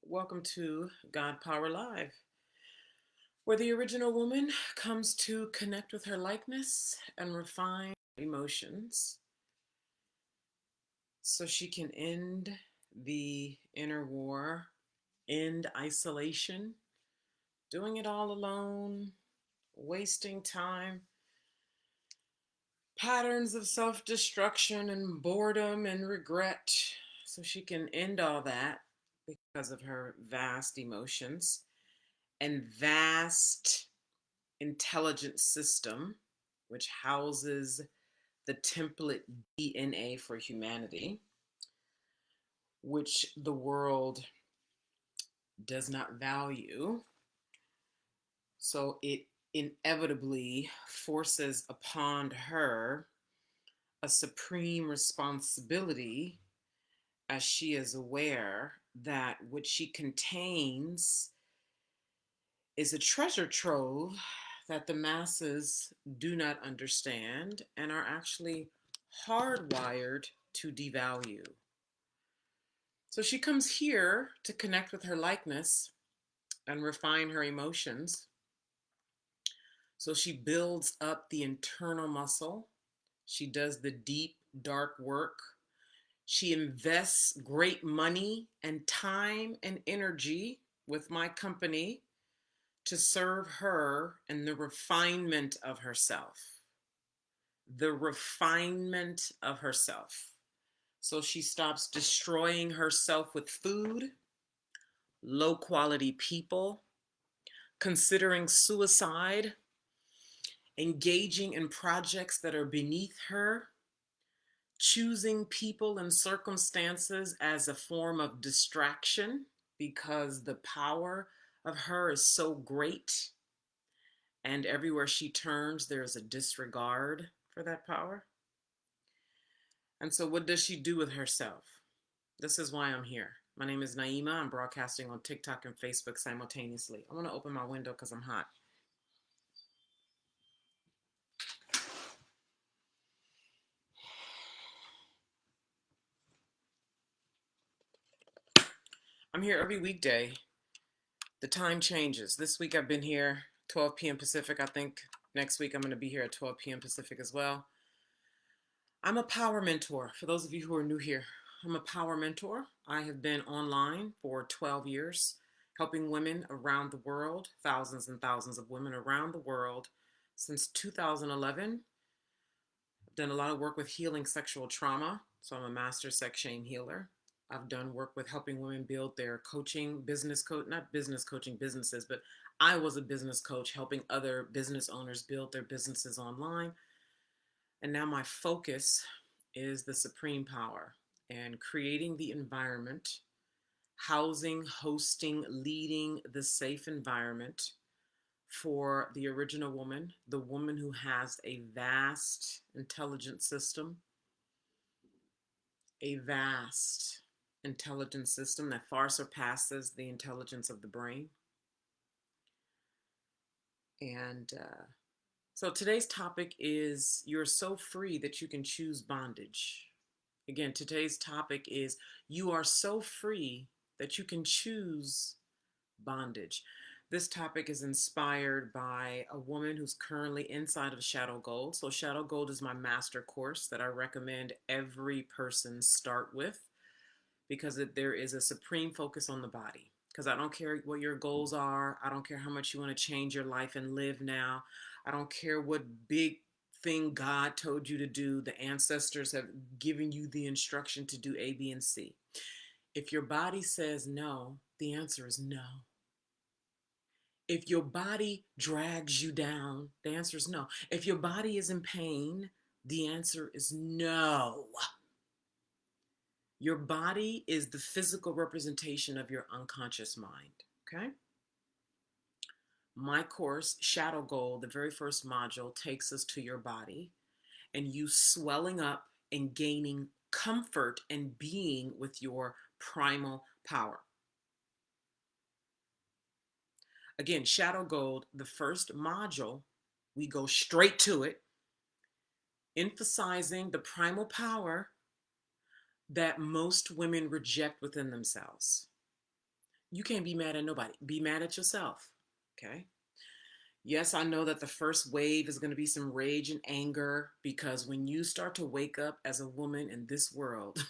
Welcome to God Power Live, where the original woman comes to connect with her likeness and refine emotions so she can end the inner war, end isolation, doing it all alone, wasting time, patterns of self destruction and boredom and regret, so she can end all that because of her vast emotions and vast intelligent system, which houses the template DNA for humanity, which the world does not value. So it inevitably forces upon her a supreme responsibility as she is aware that what she contains is a treasure trove that the masses do not understand and are actually hardwired to devalue. So she comes here to connect with her likeness and refine her emotions. So she builds up the internal muscle. She does the deep, dark work. She invests great money and time and energy with my company to serve her and the refinement of herself. The refinement of herself. So she stops destroying herself with food, low quality people, considering suicide, engaging in projects that are beneath her, choosing people and circumstances as a form of distraction because the power of her is so great. And everywhere she turns, there's a disregard for that power. And so, what does she do with herself? This is why I'm here. My name is Naima. I'm broadcasting on TikTok and Facebook simultaneously. I want to open my window because I'm hot. I'm here every weekday. The time changes. This week I've been here 12 p.m. Pacific. I think next week I'm going to be here at 12 p.m. Pacific as well. I'm a power mentor. For those of you who are new here, I'm a power mentor. I have been online for 12 years, helping women around the world, thousands and thousands of women around the world since 2011. I've done a lot of work with healing sexual trauma. So I'm a master sex shame healer. I've done work with helping women build their coaching business coach, not business coaching businesses, but I was a business coach helping other business owners build their businesses online. And now my focus is the supreme power and creating the environment, housing, hosting, leading the safe environment for the original woman, the woman who has a vast intelligent system, a vast intelligence system that far surpasses the intelligence of the brain. And so today's topic is you're so free that you can choose bondage. Again, today's topic is you are so free that you can choose bondage. This topic is inspired by a woman who's currently inside of Shadow Gold. So, Shadow Gold is my master course that I recommend every person start with because there is a supreme focus on the body. Because I don't care what your goals are, I don't care how much you want to change your life and live now, I don't care what big thing God told you to do. The ancestors have given you the instruction to do A, B, and C. If your body says no, the answer is no. If your body drags you down, the answer is no. If your body is in pain, the answer is no. Your body is the physical representation of your unconscious mind, okay? My course, Shadow Gold, the very first module, takes us to your body and you swelling up and gaining comfort and being with your primal power. Again, Shadow Gold, the first module, we go straight to it, emphasizing the primal power that most women reject within themselves. You can't be mad at nobody. Be mad at yourself. Okay. Yes, I know that the first wave is going to be some rage and anger because when you start to wake up as a woman in this world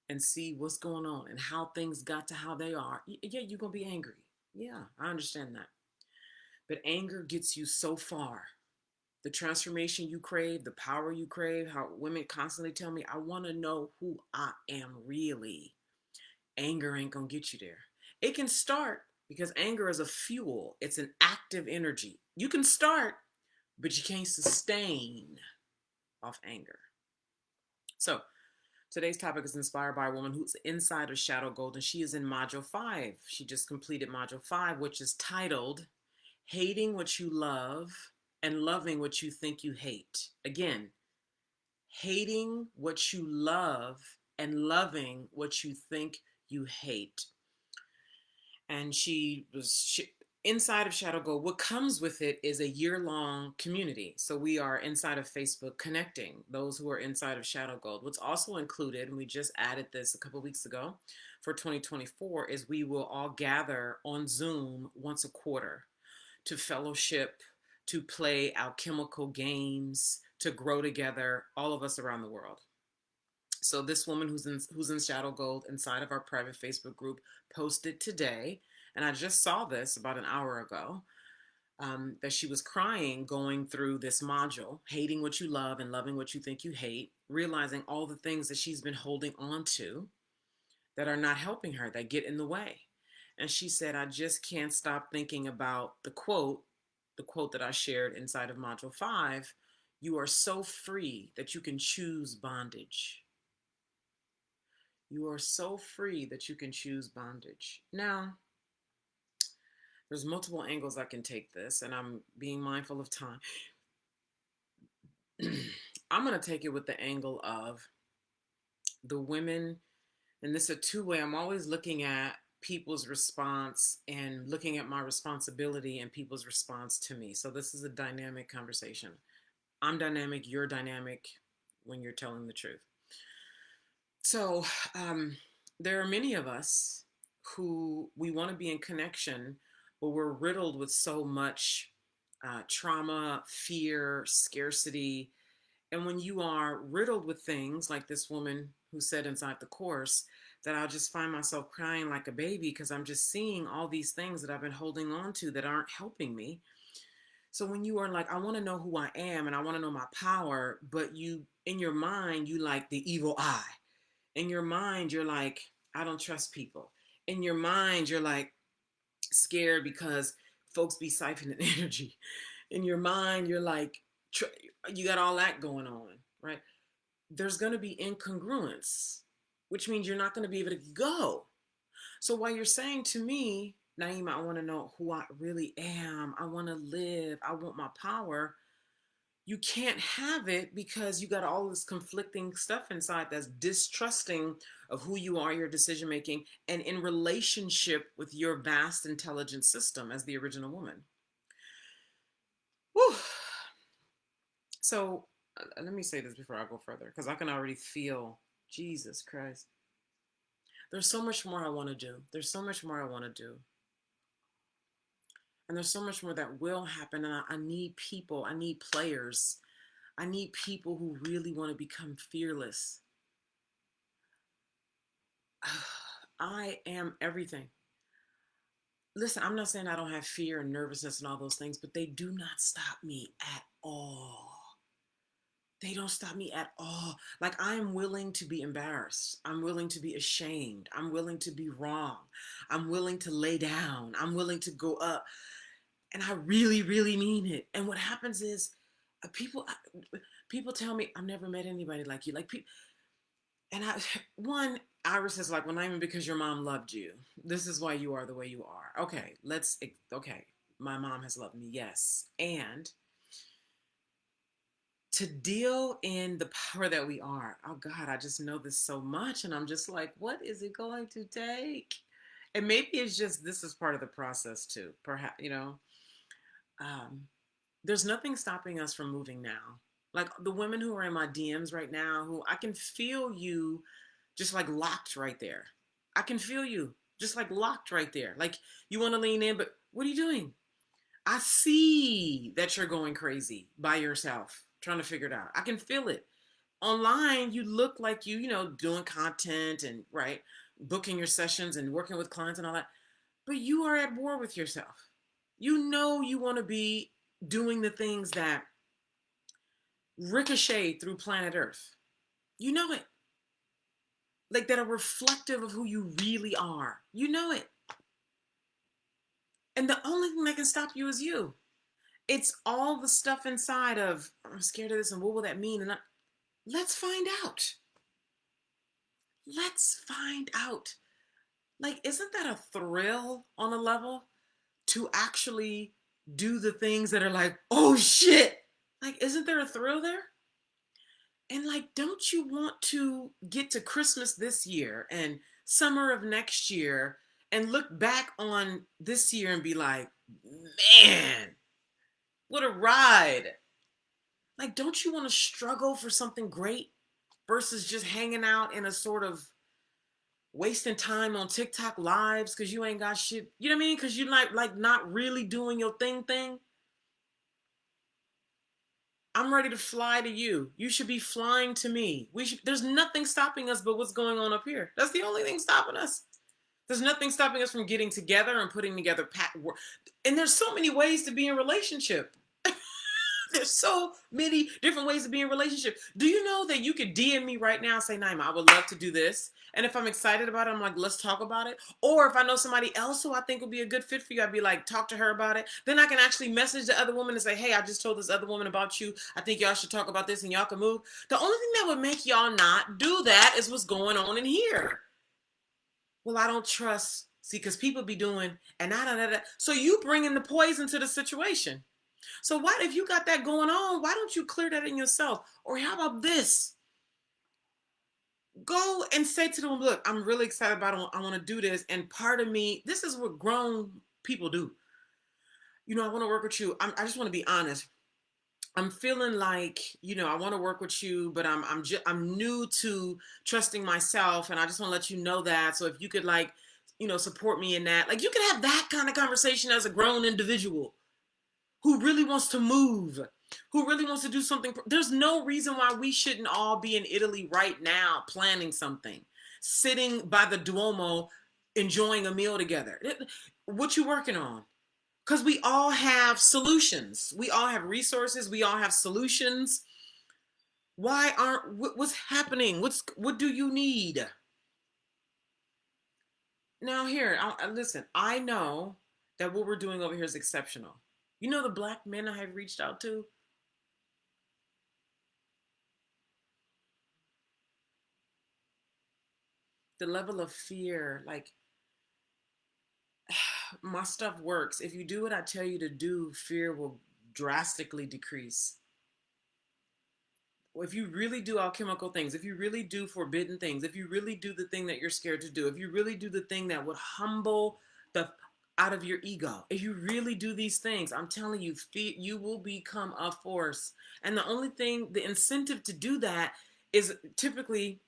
and see what's going on and how things got to how they are, yeah, you're going to be angry. Yeah, I understand that. But anger gets you so far. The transformation you crave, the power you crave, how women constantly tell me, I want to know who I am really. Anger ain't going to get you there. It can start because anger is a fuel, it's an active energy. You can start, but you can't sustain off anger. So, today's topic is inspired by a woman who's inside of Shadow Gold, and she is in Module 5. She just completed Module 5, which is titled Hating What You Love and Loving What You Think You Hate. Again, hating what you love and loving what you think you hate. And inside of Shadow Gold. What comes with it is a year-long community. So we are inside of Facebook connecting those who are inside of Shadow Gold. What's also included, and we just added this a couple weeks ago for 2024, is we will all gather on Zoom once a quarter to fellowship, to play alchemical games, to grow together, all of us around the world. So this woman who's in Shadow Gold inside of our private Facebook group posted today, and I just saw this about an hour ago, that she was crying going through this module, hating what you love and loving what you think you hate, realizing all the things that she's been holding on to that are not helping her, that get in the way. And she said, I just can't stop thinking about the quote that I shared inside of Module 5, you are so free that you can choose bondage. You are so free that you can choose bondage. Now, there's multiple angles I can take this, and I'm being mindful of time. I'm going to take it with the angle of the women, and this is a two-way. I'm always looking at people's response and looking at my responsibility and people's response to me. So this is a dynamic conversation. I'm dynamic, you're dynamic when you're telling the truth. So there are many of us who we want to be in connection, but we're riddled with so much trauma, fear, scarcity. And when you are riddled with things like this woman who said inside the course, that I'll just find myself crying like a baby because I'm just seeing all these things that I've been holding on to that aren't helping me. So when you are like, I want to know who I am and I want to know my power, but you, in your mind, you like the evil eye. In your mind, you're like, I don't trust people. In your mind, you're like scared because folks be siphoning energy. In your mind, you're like, you got all that going on, right? There's going to be incongruence, which means you're not going to be able to go. So while you're saying to me, Naima, I want to know who I really am. I want to live. I want my power. You can't have it because you got all this conflicting stuff inside that's distrusting of who you are, your decision making, and in relationship with your vast intelligence system as the original woman. Whew. So let me say this before I go further, because I can already feel Jesus Christ. There's so much more I want to do. There's so much more I want to do. And there's so much more that will happen. And I need people. I need players. I need people who really want to become fearless. I am everything. Listen, I'm not saying I don't have fear and nervousness and all those things, but they do not stop me at all. They don't stop me at all. Like, I'm willing to be embarrassed. I'm willing to be ashamed. I'm willing to be wrong. I'm willing to lay down. I'm willing to go up. And I really, really mean it. And what happens is people tell me, I've never met anybody like you. Like, and Iris is like, well, not even because your mom loved you. This is why you are the way you are. Okay, my mom has loved me, yes. And to deal in the power that we are, oh God, I just know this so much. And I'm just like, what is it going to take? And maybe it's just, this is part of the process too. Perhaps, there's nothing stopping us from moving now. Like the women who are in my DMs right now, who I can feel you just like locked right there. I can feel you. just like locked right there. Like you want to lean in, but what are you doing? I see that you're going crazy by yourself, trying to figure it out. I can feel it. Online, you look like doing content and right, booking your sessions and working with clients and all that. But you are at war with yourself. You know you want to be doing the things that ricochet through planet Earth. You know it. Like that are reflective of who you really are. You know it. And the only thing that can stop you is you. It's all the stuff inside of, I'm scared of this and what will that mean? Let's find out. Let's find out. Like, isn't that a thrill on a level to actually do the things that are like, oh shit? Like, isn't there a thrill there? And like, don't you want to get to Christmas this year and summer of next year and look back on this year and be like, man, what a ride. Like, don't you want to struggle for something great versus just hanging out in a sort of wasting time on TikTok lives because you ain't got shit, you know what I mean? Because you like not really doing your thing. I'm ready to fly to you. You should be flying to me. There's nothing stopping us but what's going on up here. That's the only thing stopping us. There's nothing stopping us from getting together and putting together work. And there's so many ways to be in relationship. There's so many different ways to be in relationship. Do you know that you could DM me right now and say, Naima, I would love to do this. And if I'm excited about it, I'm like, let's talk about it. Or if I know somebody else who I think would be a good fit for you, I'd be like, talk to her about it. Then I can actually message the other woman and say, hey, I just told this other woman about you. I think y'all should talk about this and y'all can move. The only thing that would make y'all not do that is what's going on in here. Well, I don't trust. See, because people be doing and da. So you bringing the poison to the situation. So what if you got that going on? Why don't you clear that in yourself? Or how about this? Go and say to them, look, I'm really excited about it. I want to do this. And part of me, this is what grown people do. I want to work with you. I just want to be honest. I'm feeling like, I want to work with you, but I'm new to trusting myself. And I just want to let you know that. So if you could support me in that, like you could have that kind of conversation as a grown individual who really wants to move, who really wants to do something. There's no reason why we shouldn't all be in Italy right now planning something, sitting by the Duomo, enjoying a meal together. What you working on? Because we all have solutions. We all have resources. We all have solutions. Why what's happening? What do you need? Now here, listen, I know that what we're doing over here is exceptional. You know the Black men I have reached out to? The level of fear, like, my stuff works. If you do what I tell you to do, fear will drastically decrease. If you really do alchemical things, if you really do forbidden things, if you really do the thing that you're scared to do, if you really do the thing that would humble the out of your ego, if you really do these things, I'm telling you, you will become a force. And the incentive to do that is typically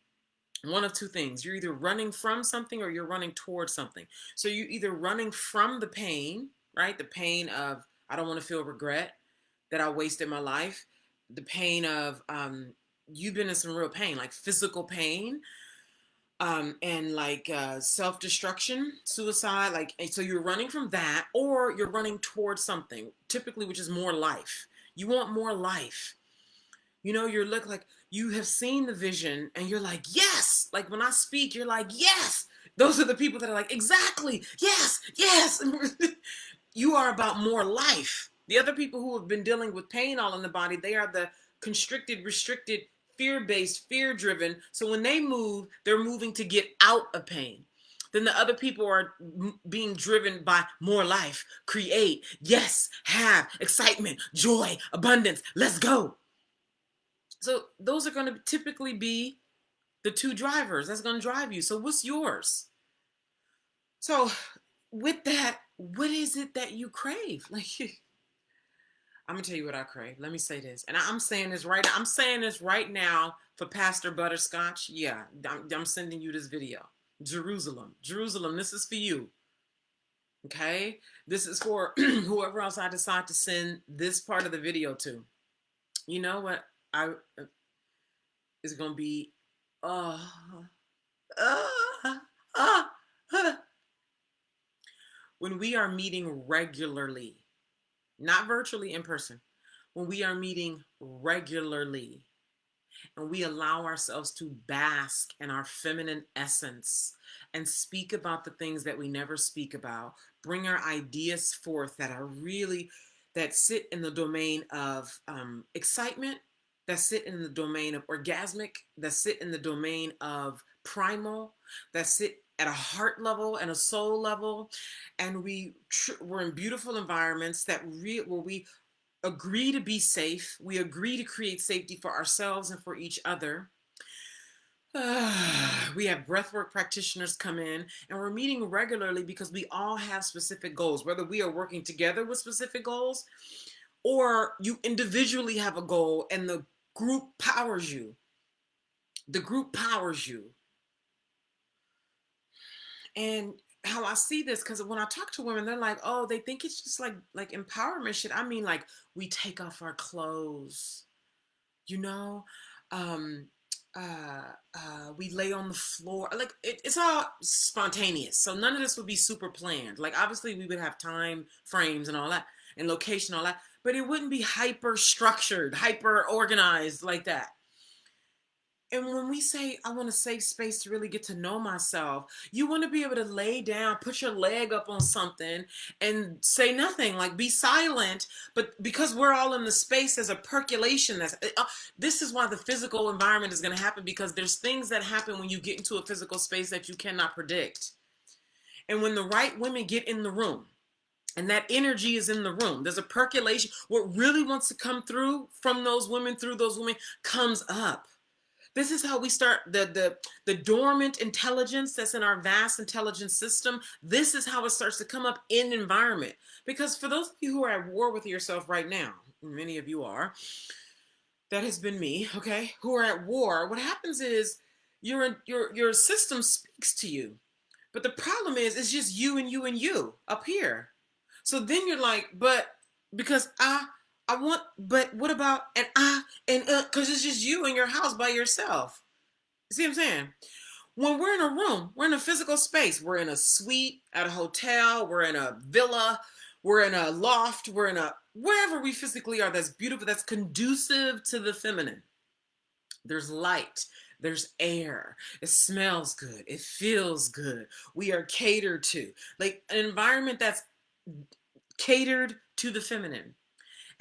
one of two things. You're either running from something or you're running towards something. So you're either running from the pain, right? The pain of, I don't want to feel regret that I wasted my life. The pain of, you've been in some real pain, like physical pain, and like self-destruction, suicide. Like, so you're running from that, or you're running towards something, typically, which is more life. You want more life. You look like you have seen the vision and you're like, yes. Like when I speak, you're like, yes. Those are the people that are like, exactly. Yes, yes. You are about more life. The other people who have been dealing with pain all in the body, they are the constricted, restricted, fear-based, fear-driven. So when they move, they're moving to get out of pain. Then the other people are being driven by more life, create, yes, have, excitement, joy, abundance, let's go. So those are going to typically be the two drivers that's going to drive you. So what's yours? So with that, what is it that you crave? Like, I'm gonna tell you what I crave. Let me say this, and I'm saying this right. I'm saying this right now for Pastor Butterscotch. Yeah, I'm sending you this video. Jerusalem. Jerusalem, this is for you. Okay? This is for whoever else I decide to send this part of the video to. You know what? I It's gonna be uh, uh, uh, uh, when we are meeting regularly, not virtually in person, when we are meeting regularly, and we allow ourselves to bask in our feminine essence and speak about the things that we never speak about, bring our ideas forth that are really, that sit in the domain of excitement, that sit in the domain of orgasmic, that sit in the domain of primal, that sit at a heart level and a soul level, and we're in beautiful environments where we agree to be safe. We agree to create safety for ourselves and for each other. We have breathwork practitioners come in, and we're meeting regularly because we all have specific goals, whether we are working together with specific goals or you individually have a goal and the group powers you. The group powers you. And how I see this, because when I talk to women, they're like, oh, they think it's just like empowerment shit. I mean, like, we take off our clothes, you know, um, we lay on the floor. Like, it's all spontaneous. So none of this would be super planned. Like, obviously we would have time frames and all that and location, all that, but it wouldn't be hyper structured, hyper organized like that. And when we say, I want a safe space to really get to know myself, you want to be able to lay down, put your leg up on something and say nothing, like be silent. But because we're all in the space, there's a percolation. This is why the physical environment is going to happen, because there's things that happen when you get into a physical space that you cannot predict. And when the right women get in the room, and that energy is in the room, there's a percolation. What really wants to come through from those women, through those women, comes up. This is how we start the dormant intelligence that's in our vast intelligence system. This is how it starts to come up in environment. Because for those of you who are at war with yourself right now, many of you are, that has been me, okay, who are at war, what happens is your system speaks to you. But the problem is it's just you and you and you up here. So then you're like, but because I want, but what about, because it's just you in your house by yourself. See what I'm saying? When we're in a room, we're in a physical space. We're in a suite at a hotel. We're in a villa. We're in a loft. We're in wherever we physically are that's beautiful, that's conducive to the feminine. There's light. There's air. It smells good. It feels good. We are catered to. Like an environment that's catered to the feminine.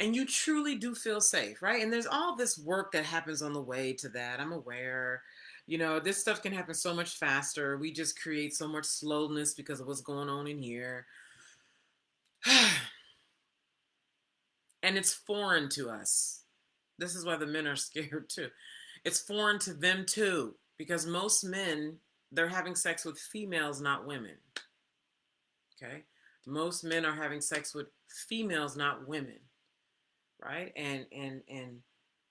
And you truly do feel safe, right? And there's all this work that happens on the way to that. I'm aware, this stuff can happen so much faster. We just create so much slowness because of what's going on in here. And it's foreign to us. This is why the men are scared too. It's foreign to them too, because most men, they're having sex with females, not women. Okay? Most men are having sex with females, not women. Right? And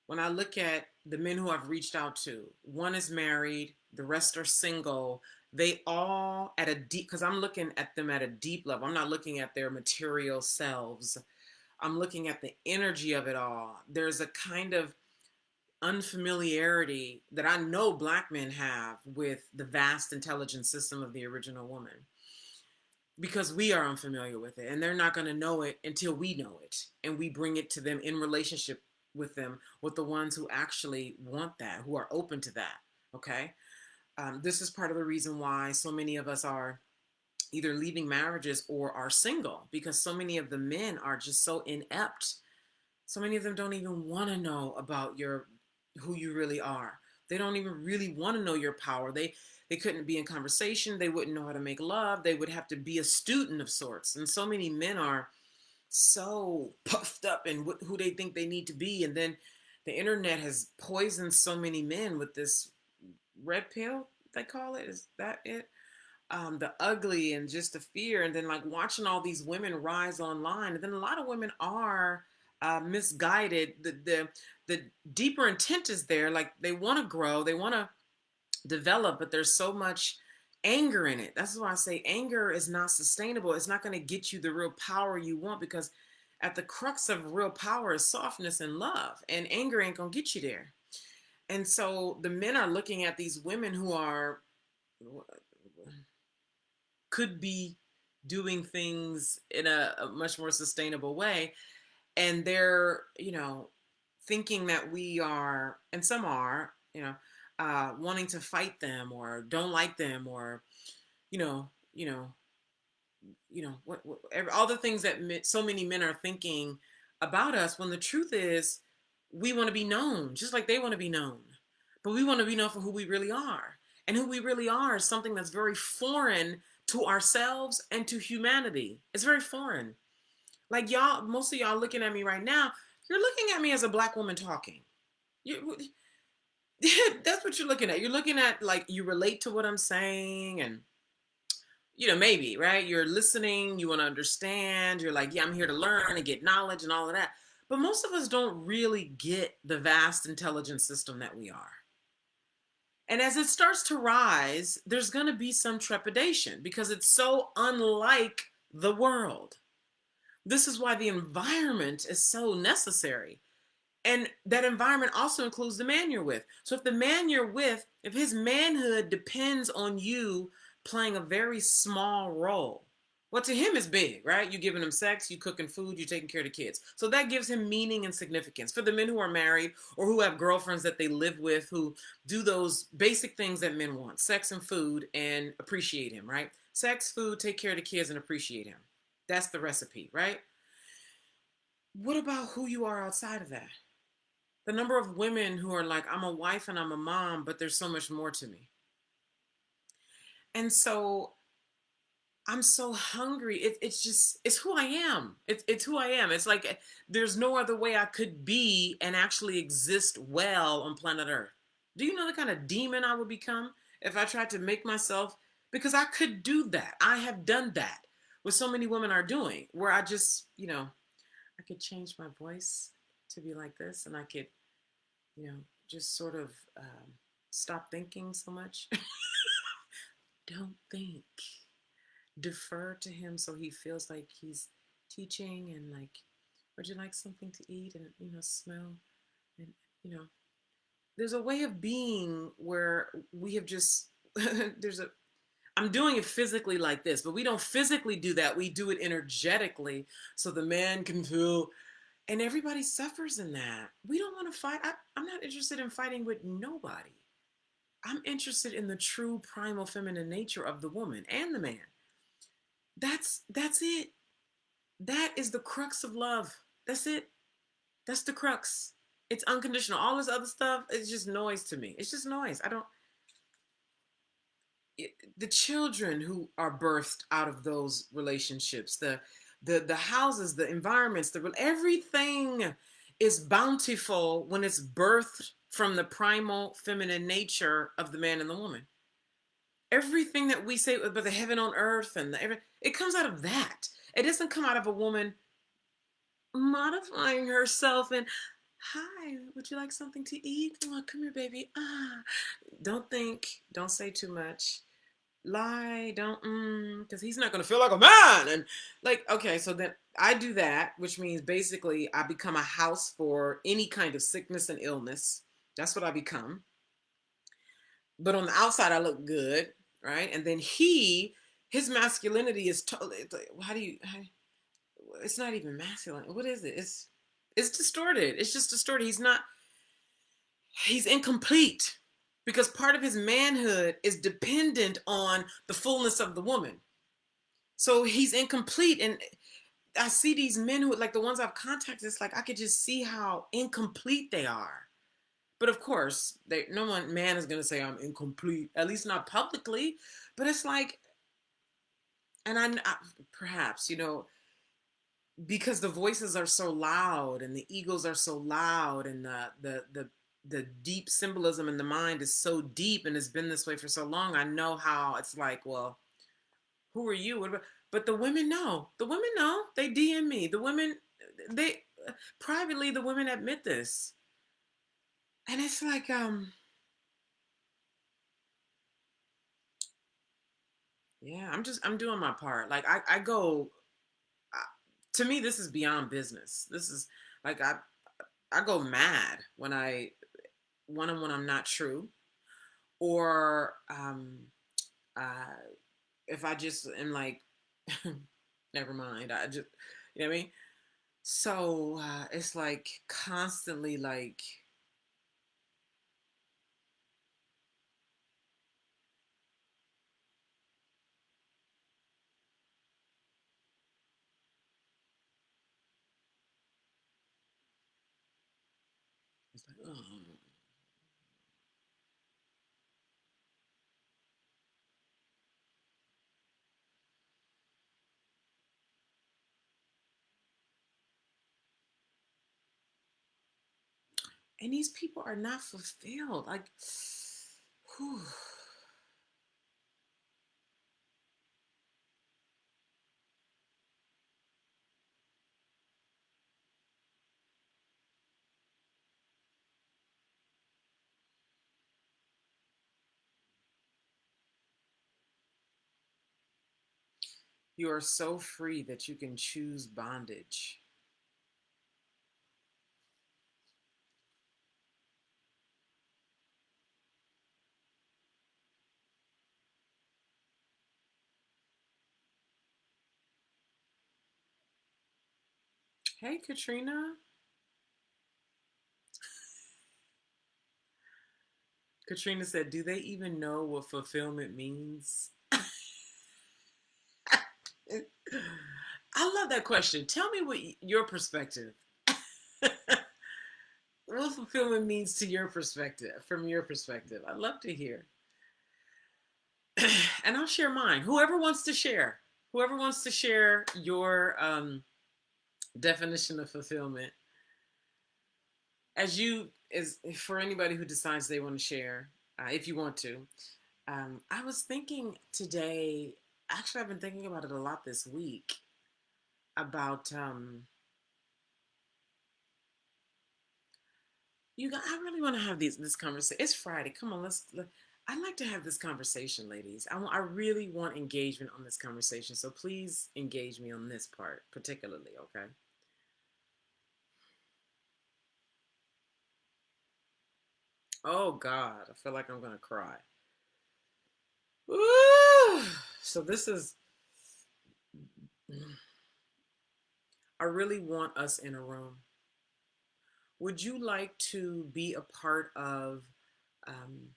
when I look at the men who I've reached out to, one is married, the rest are single. They all at a deep, because I'm looking at them at a deep level. I'm not looking at their material selves. I'm looking at the energy of it all. There's a kind of unfamiliarity that I know Black men have with the vast intelligence system of the original woman, because we are unfamiliar with it, and they're not going to know it until we know it, and we bring it to them in relationship with them, with the ones who actually want that, who are open to that. Okay. This is part of the reason why so many of us are either leaving marriages or are single, because so many of the men are just so inept. So many of them don't even want to know about who you really are. They don't even really want to know your power. They couldn't be in conversation. They wouldn't know how to make love. They would have to be a student of sorts. And so many men are so puffed up in who they think they need to be. And then the internet has poisoned so many men with this red pill, they call it. Is that it? The ugly and just the fear. And then like watching all these women rise online. And then a lot of women are misguided. The deeper intent is there. Like they want to grow, they want to develop, but there's so much anger in it. That's why I say anger is not sustainable. It's not going to get you the real power you want, because at the crux of real power is softness and love, and anger ain't going to get you there. And so the men are looking at these women who are could be doing things in a much more sustainable way, and they're thinking that we are, and some are, wanting to fight them or don't like them, or you know you know all the things that so many men are thinking about us, when the truth is we want to be known just like they want to be known, but we want to be known for who we really are. And who we really are is something that's very foreign to ourselves and to humanity. It's very foreign. Like y'all, most of y'all looking at me right now, you're looking at me as a black woman talking. You, that's what you're looking at. You're looking at, like, you relate to what I'm saying, and maybe, right? You're listening, you want to understand, you're like, yeah, I'm here to learn and get knowledge and all of that. But most of us don't really get the vast intelligence system that we are. And as it starts to rise, there's going to be some trepidation because it's so unlike the world. This is why the environment is so necessary. And that environment also includes the man you're with. So if the man you're with, if his manhood depends on you playing a very small role, well, to him it's big, right? You giving him sex, you cooking food, you taking care of the kids. So that gives him meaning and significance. For the men who are married or who have girlfriends that they live with, who do those basic things that men want, sex and food, and appreciate him, right? Sex, food, take care of the kids, and appreciate him. That's the recipe, right? What about who you are outside of that? The number of women who are like, I'm a wife and I'm a mom, but there's so much more to me. And so I'm so hungry. It's who I am. It's who I am. It's like there's no other way I could be and actually exist well on planet Earth. Do you know the kind of demon I would become if I tried to make myself? Because I could do that. I have done that. What so many women are doing, where I just, I could change my voice to be like this, and I could, just sort of stop thinking so much. Don't think. Defer to him so he feels like he's teaching, and like, would you like something to eat, and smell, and there's a way of being where we have just I'm doing it physically like this, but we don't physically do that. We do it energetically so the man can feel, and everybody suffers in that. We don't want to fight. I'm not interested in fighting with nobody. I'm interested in the true primal feminine nature of the woman and the man. That's it. That is the crux of love. That's it. That's the crux. It's unconditional. All this other stuff is just noise to me. It's just noise. The children who are birthed out of those relationships, the houses, the environments, everything is bountiful when it's birthed from the primal feminine nature of the man and the woman. Everything that we say about the heaven on earth it comes out of that. It doesn't come out of a woman modifying herself and, hi, would you like something to eat? Oh, come here, baby. Don't think, don't say too much. Lie, don't, because he's not going to feel like a man. And like, okay, so then I do that, which means basically I become a house for any kind of sickness and illness. That's what I become. But on the outside, I look good, right? And then his masculinity is totally, it's not even masculine. What is it? It's distorted. It's just distorted. He's incomplete because part of his manhood is dependent on the fullness of the woman. So he's incomplete. And I see these men who, like the ones I've contacted, it's like I could just see how incomplete they are. But of course, no one man is going to say I'm incomplete, at least not publicly. But it's like, and I perhaps, because the voices are so loud and the egos are so loud, and the deep symbolism in the mind is so deep and it's been this way for so long, I know how it's like, well, who are you? But the women know. The women know. They DM me. The women, they privately, the women admit this. And it's like, Yeah, I'm doing my part. Like I go, I, to me, this is beyond business. This is like I go mad when when I'm not true, or uh, if I just am like, never mind. I just, you know what I mean. So it's like constantly like, it's like, oh. And these people are not fulfilled. Like, whew. You are so free that you can choose bondage. Hey, Katrina. Katrina said, "Do they even know what fulfillment means?" I love that question. Tell me what your perspective, what fulfillment means to your perspective, from your perspective. I'd love to hear. And I'll share mine. Whoever wants to share your definition of fulfillment, as you as for anybody who decides they want to share, if you want to. I was thinking today. Actually, I've been thinking about it a lot this week about you guys. I really want to have this conversation. It's Friday. Come on, I'd like to have this conversation, ladies. I really want engagement on this conversation. So please engage me on this part, particularly. Okay. Oh God, I feel like I'm gonna cry. Woo! So this is. I really want us in a room. Would you like to be a part of um,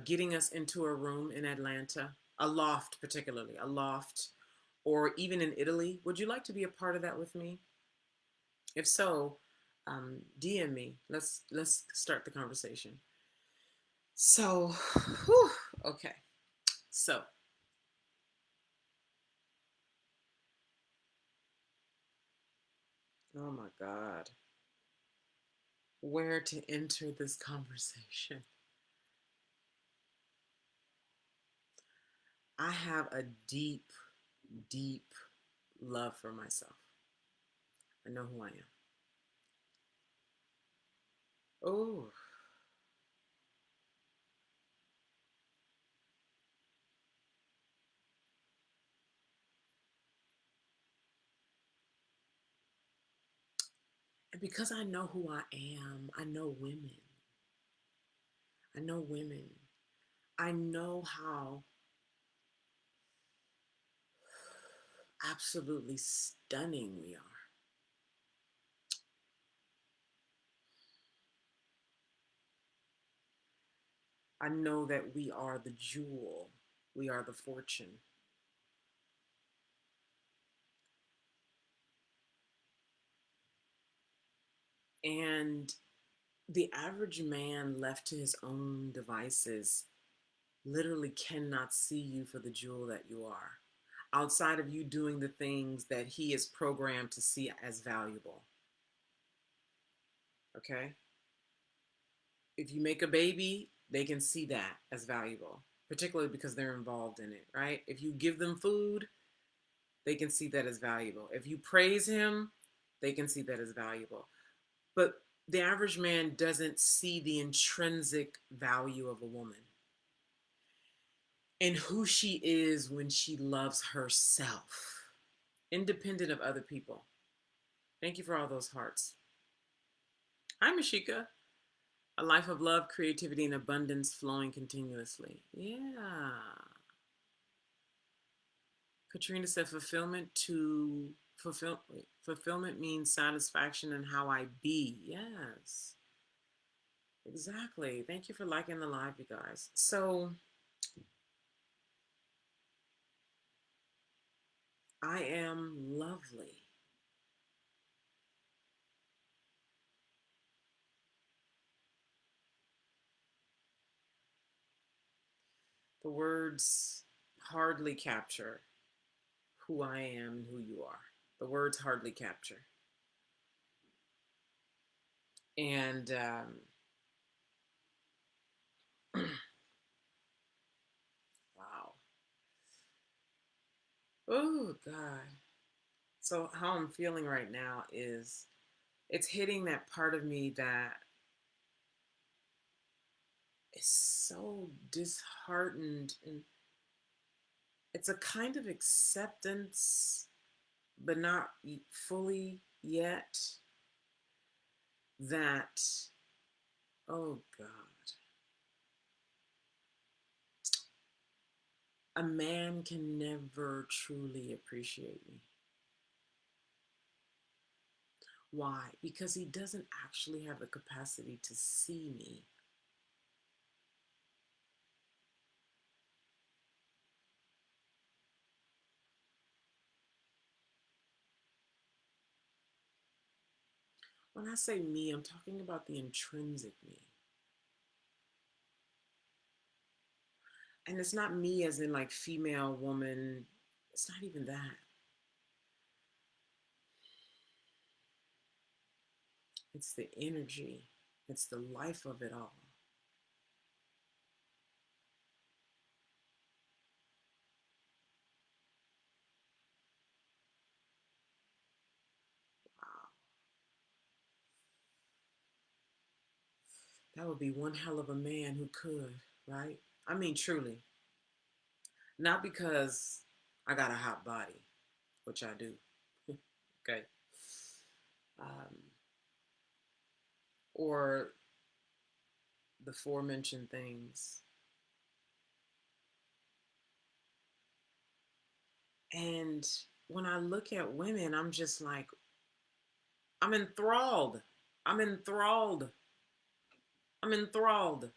getting us into a room in Atlanta, a loft, particularly a loft, or even in Italy? Would you like to be a part of that with me? If so, DM me. Let's start the conversation. So, whew, okay. So, oh my God, where to enter this conversation? I have a deep, deep love for myself. I know who I am. Oh, and because I know who I am, I know women. I know women. I know how absolutely stunning we are. I know that we are the jewel, we are the fortune. And the average man left to his own devices literally cannot see you for the jewel that you are, outside of you doing the things that he is programmed to see as valuable. Okay? If you make a baby, they can see that as valuable, particularly because they're involved in it, right? If you give them food, they can see that as valuable. If you praise him, they can see that as valuable. But the average man doesn't see the intrinsic value of a woman. and who she is when she loves herself, independent of other people. Thank you for all those hearts. Hi, Mashika. A life of love, creativity, and abundance flowing continuously. Yeah. Katrina said fulfillment means satisfaction in how I be. Yes. Exactly. Thank you for liking the live, you guys. So I am lovely. The words hardly capture who I am and who you are. The words hardly capture. And wow. Oh, God. So, how I'm feeling right now is it's hitting that part of me that is so disheartened. And it's a kind of acceptance, but not fully yet, that, oh God, a man can never truly appreciate me. Why? Because he doesn't actually have the capacity to see me. When I say me, I'm talking about the intrinsic me. And it's not me as in like female, woman. It's not even that. It's the energy, it's the life of it all. Wow. That would be one hell of a man who could, right? I mean, truly. Not because I got a hot body, which I do. Okay. Um, or the aforementioned things. And when I look at women, I'm just like, I'm enthralled. I'm enthralled. I'm enthralled.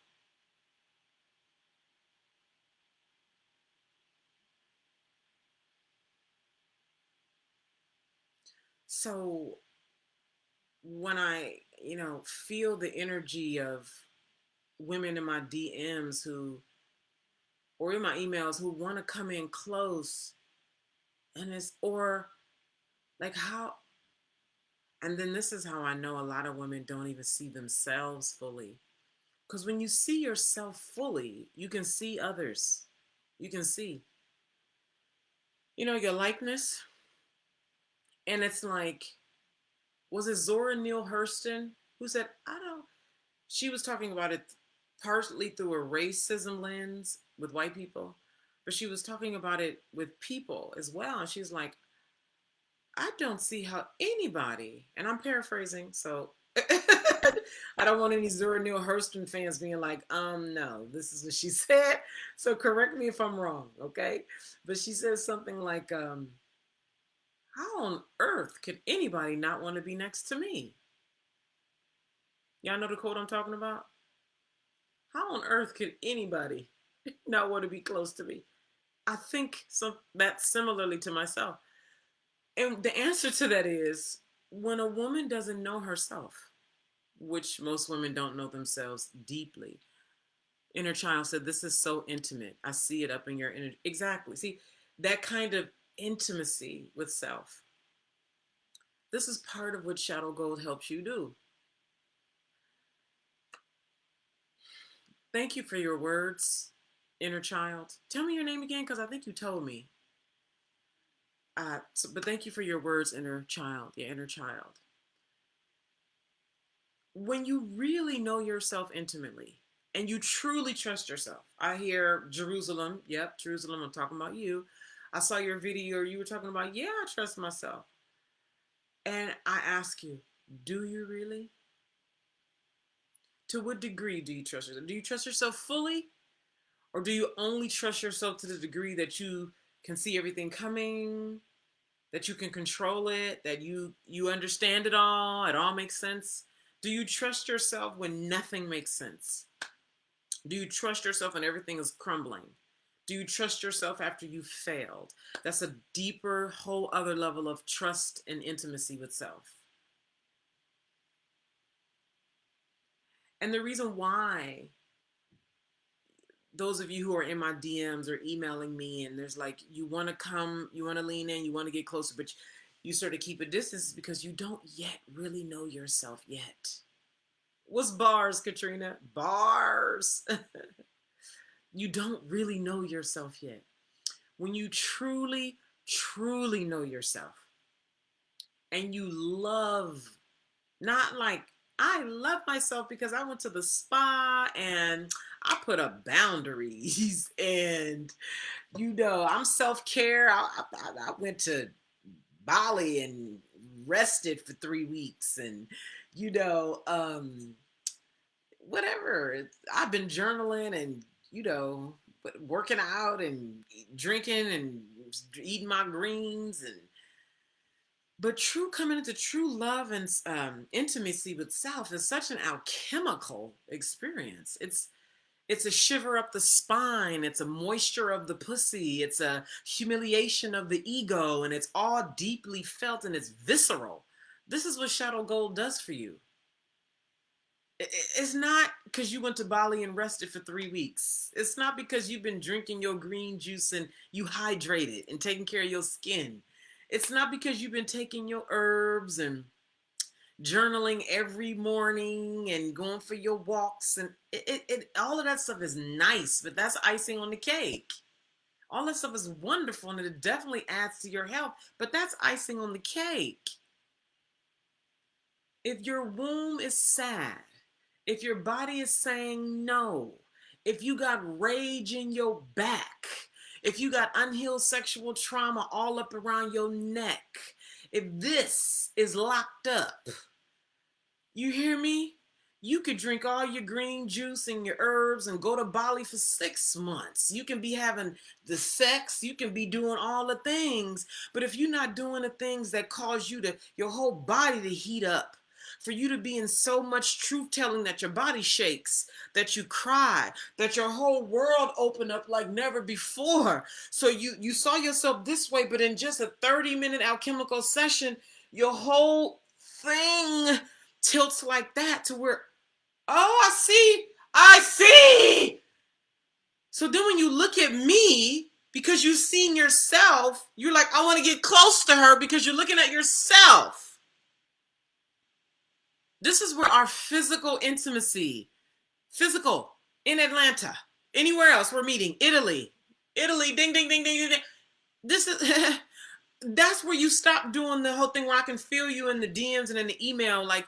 So when I, feel the energy of women in my DMs who, or in my emails, who want to come in close, and or like how, and then this is how I know a lot of women don't even see themselves fully. Because when you see yourself fully, you can see others. You can see, your likeness. And it's like, was it Zora Neale Hurston who said, I don't, she was talking about it partly through a racism lens with white people, but she was talking about it with people as well. And she's like, I don't see how anybody, and I'm paraphrasing, so I don't want any Zora Neale Hurston fans being like, no, this is what she said. So correct me if I'm wrong, okay? But she says something like, how on earth could anybody not want to be next to me? Y'all know the quote I'm talking about? How on earth could anybody not want to be close to me? I think that's similarly to myself. And the answer to that is when a woman doesn't know herself, which most women don't know themselves deeply. Inner child said, this is so intimate. I see it up in your energy. Exactly. See, that kind of intimacy with self. This is part of what Shadow Gold helps you do. Thank you for your words, inner child. Tell me your name again, because I think you told me. But thank you for your words, inner child, your inner child. When you really know yourself intimately, and you truly trust yourself. I hear Jerusalem. Yep, Jerusalem, I'm talking about you. I saw your video, you were talking about, yeah, I trust myself. And I ask you, do you really? To what degree do you trust yourself? Do you trust yourself fully? Or do you only trust yourself to the degree that you can see everything coming, that you can control it, that you understand it all makes sense? Do you trust yourself when nothing makes sense? Do you trust yourself when everything is crumbling? Do you trust yourself after you've failed? That's a deeper, whole other level of trust and intimacy with self. And the reason why those of you who are in my DMs or emailing me and there's like, you want to come, you want to lean in, you want to get closer, but you sort of keep a distance is because you don't yet really know yourself yet. What's bars, Katrina? Bars. You don't really know yourself yet. When you truly, truly know yourself and you love, not like, I love myself because I went to the spa and I put up boundaries and, I'm self-care. I went to Bali and rested for 3 weeks and, whatever. I've been journaling and, working out and drinking and eating my greens but coming into true love and intimacy with self is such an alchemical experience. It's a shiver up the spine. It's a moisture of the pussy. It's a humiliation of the ego, and it's all deeply felt and it's visceral. This is what Shadow Gold does for you. It's not because you went to Bali and rested for 3 weeks. It's not because you've been drinking your green juice and you hydrated and taking care of your skin. It's not because you've been taking your herbs and journaling every morning and going for your walks and all of that stuff is nice, but that's icing on the cake. All that stuff is wonderful and it definitely adds to your health, but that's icing on the cake. If your womb is sad, if your body is saying no, if you got rage in your back, if you got unhealed sexual trauma all up around your neck, if this is locked up, you hear me? You could drink all your green juice and your herbs and go to Bali for 6 months. You can be having the sex. You can be doing all the things. But if you're not doing the things that cause your whole body to heat up, for you to be in so much truth telling that your body shakes, that you cry, that your whole world opened up like never before. So you saw yourself this way, but in just a 30-minute alchemical session, your whole thing tilts like that to where, oh, I see. So then when you look at me, because you've seen yourself, you're like, I want to get close to her because you're looking at yourself. This is where our physical intimacy, in Atlanta, anywhere else we're meeting, Italy, ding, ding, ding, ding, ding, ding. This is, that's where you stop doing the whole thing where I can feel you in the DMs and in the email, like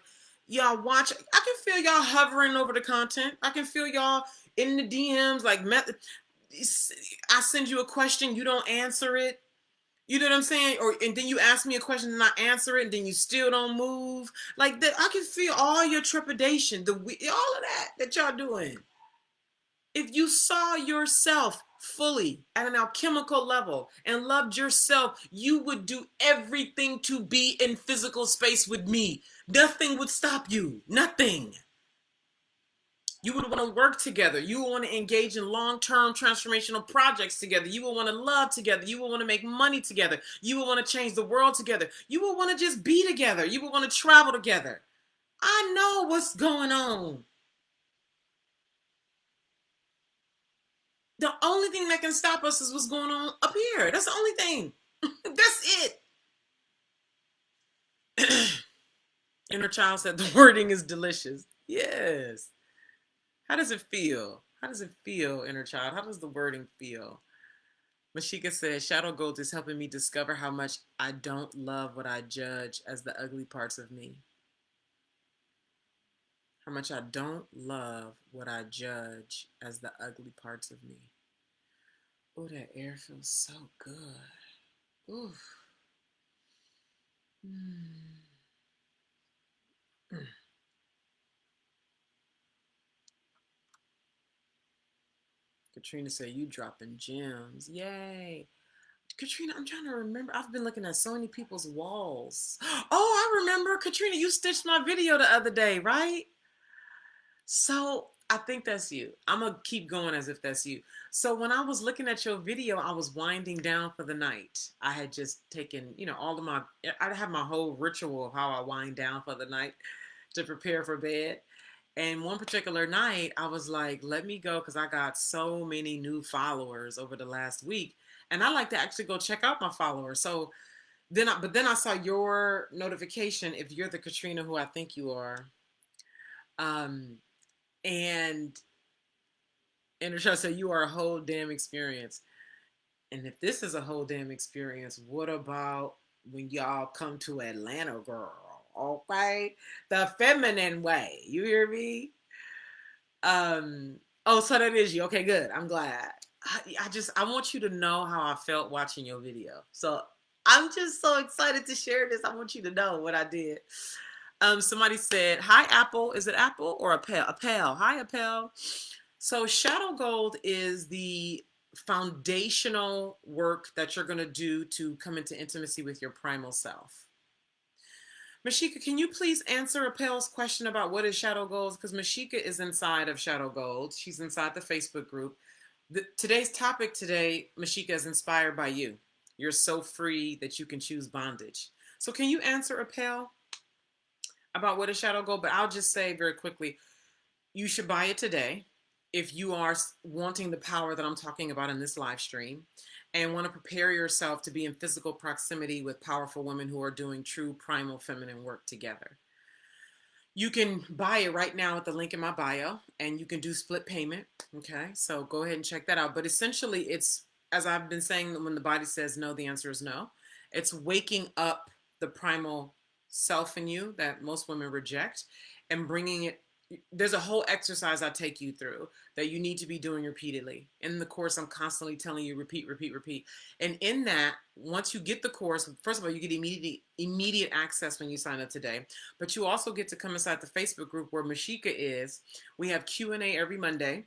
y'all watch, I can feel y'all hovering over the content. I can feel y'all in the DMs, like I send you a question, you don't answer it. You know what I'm saying? And then you ask me a question and I answer it, and then you still don't move. Like that, I can feel all your trepidation, all of that y'all doing. If you saw yourself fully at an alchemical level and loved yourself, you would do everything to be in physical space with me. Nothing would stop you. Nothing. You would want to work together. You would want to engage in long-term transformational projects together. You would want to love together. You would want to make money together. You would want to change the world together. You would want to just be together. You would want to travel together. I know what's going on. The only thing that can stop us is what's going on up here. That's the only thing. That's it. Inner child said the wording is delicious. Yes. How does it feel? How does it feel, inner child? How does the wording feel? Mashika says, Shadow Gold is helping me discover how much I don't love what I judge as the ugly parts of me. How much I don't love what I judge as the ugly parts of me. Oh, that air feels so good. Oof. Mm. Katrina said, you dropping gems. Yay. Katrina, I'm trying to remember. I've been looking at so many people's walls. Oh, I remember. Katrina, you stitched my video the other day, right? So I think that's you. I'm going to keep going as if that's you. So when I was looking at your video, I was winding down for the night. I had just taken, all of I have my whole ritual of how I wind down for the night to prepare for bed. And one particular night, I was like, let me go because I got so many new followers over the last week. And I like to actually go check out my followers. So then I saw your notification if you're the Katrina who I think you are. Um, and Trisha said, you are a whole damn experience. And if this is a whole damn experience, what about when y'all come to Atlanta, girl? Okay? The feminine way. You hear me? Oh, so that is you. Okay, good. I'm glad. I want you to know how I felt watching your video. So I'm just so excited to share this. I want you to know what I did. Somebody said, hi, Apple. Is it Apple or Appel? Appel. Hi, Appel. So shadow gold is the foundational work that you're going to do to come into intimacy with your primal self. Mashika, can you please answer Appel's question about what is shadow gold? Because Mashika is inside of shadow gold. She's inside the Facebook group. Today's topic today, Mashika, is inspired by you. You're so free that you can choose bondage. So can you answer Appel about what is shadow gold? But I'll just say very quickly, you should buy it today if you are wanting the power that I'm talking about in this live stream and want to prepare yourself to be in physical proximity with powerful women who are doing true primal feminine work together. You can buy it right now at the link in my bio, and you can do split payment. Okay, so go ahead and check that out. But essentially, it's, as I've been saying, when the body says no, the answer is no. It's waking up the primal self in you that most women reject and bringing it. There's a whole exercise I take you through that you need to be doing repeatedly. In the course, I'm constantly telling you repeat, repeat, repeat. And in that, once you get the course, first of all, you get immediate access when you sign up today. But you also get to come inside the Facebook group where Mashika is. We have Q&A every Monday.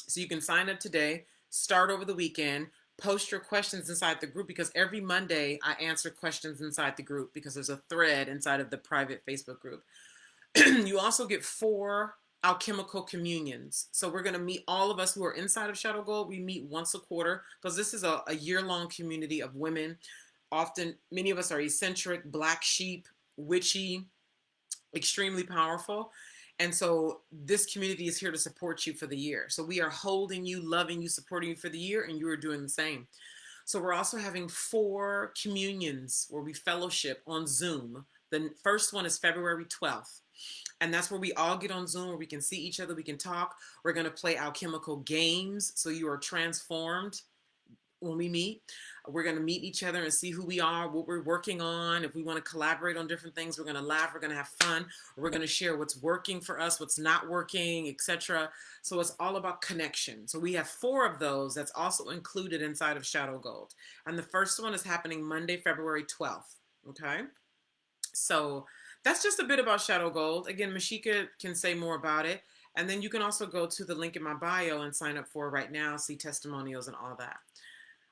So you can sign up today, start over the weekend, post your questions inside the group, because every Monday I answer questions inside the group because there's a thread inside of the private Facebook group. You also get 4 alchemical communions. So we're going to meet, all of us who are inside of Shadow Gold, we meet once a quarter because this is a year-long community of women. Often, many of us are eccentric, black sheep, witchy, extremely powerful. And so this community is here to support you for the year. So we are holding you, loving you, supporting you for the year, and you are doing the same. So we're also having 4 communions where we fellowship on Zoom. The first one is February 12th. And that's where we all get on Zoom where we can see each other, we can talk. We're going to play alchemical games so you are transformed when we meet. We're going to meet each other and see who we are, what we're working on. If we want to collaborate on different things, we're going to laugh, we're going to have fun. We're going to share what's working for us, what's not working, etc. So it's all about connection. So we have 4 of those that's also included inside of Shadow Gold. And the first one is happening Monday, February 12th. Okay? So that's just a bit about Shadow Gold. Again, Mashika can say more about it. And then you can also go to the link in my bio and sign up for it right now, see testimonials and all that.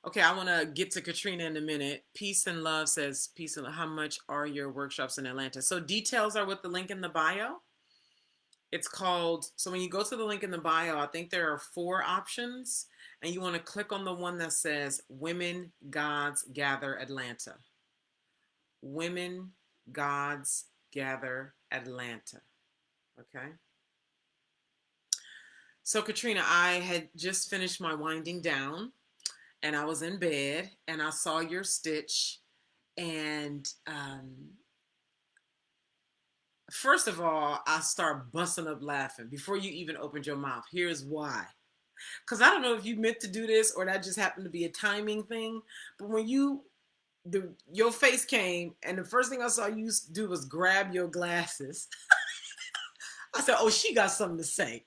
Okay, I want to get to Katrina in a minute. Peace and Love says, peace and love. How much are your workshops in Atlanta? So details are with the link in the bio. It's called, so when you go to the link in the bio, I think there are 4 options. And you want to click on the one that says Women Gods Gather Atlanta. Women Gods Gather Atlanta. Okay. So Katrina, I had just finished my winding down and I was in bed and I saw your stitch. And first of all, I start busting up laughing before you even opened your mouth. Here's why. Because I don't know if you meant to do this or that just happened to be a timing thing. But when your face came and the first thing I saw you do was grab your glasses. I said, oh, she got something to say.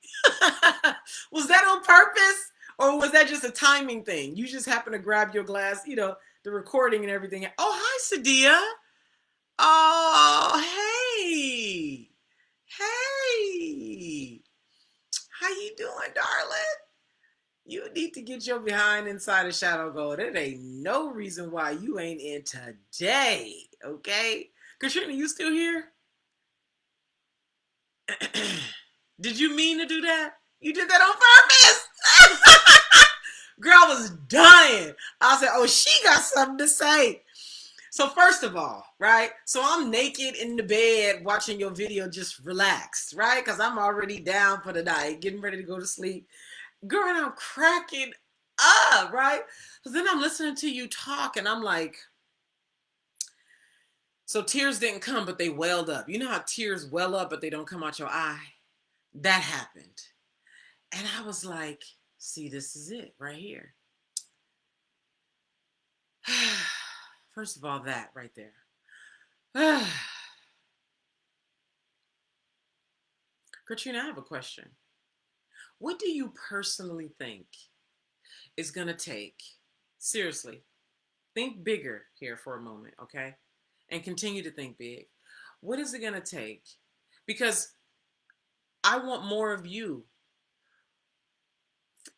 Was that on purpose? Or was that just a timing thing? You just happened to grab your glass, the recording and everything. Oh, hi, Sadia. Oh, hey. Hey. How you doing, darling? You need to get your behind inside of Shadow Gold. It ain't no reason why you ain't in today, okay? Katrina, you still here? Did you mean to do that? You did that on purpose? Girl, I was dying. I said, oh, she got something to say. So first of all, right? So I'm naked in the bed watching your video, just relaxed, right? Because I'm already down for the night, getting ready to go to sleep. Girl, and I'm cracking up, right? So then I'm listening to you talk and I'm like, so tears didn't come, but they welled up. You know how tears well up, but they don't come out your eye? That happened. And I was like, see, this is it right here. First of all, that right there. Katrina, I have a question. What do you personally think is going to take? Seriously, think bigger here for a moment, okay? And continue to think big. What is it going to take? Because I want more of you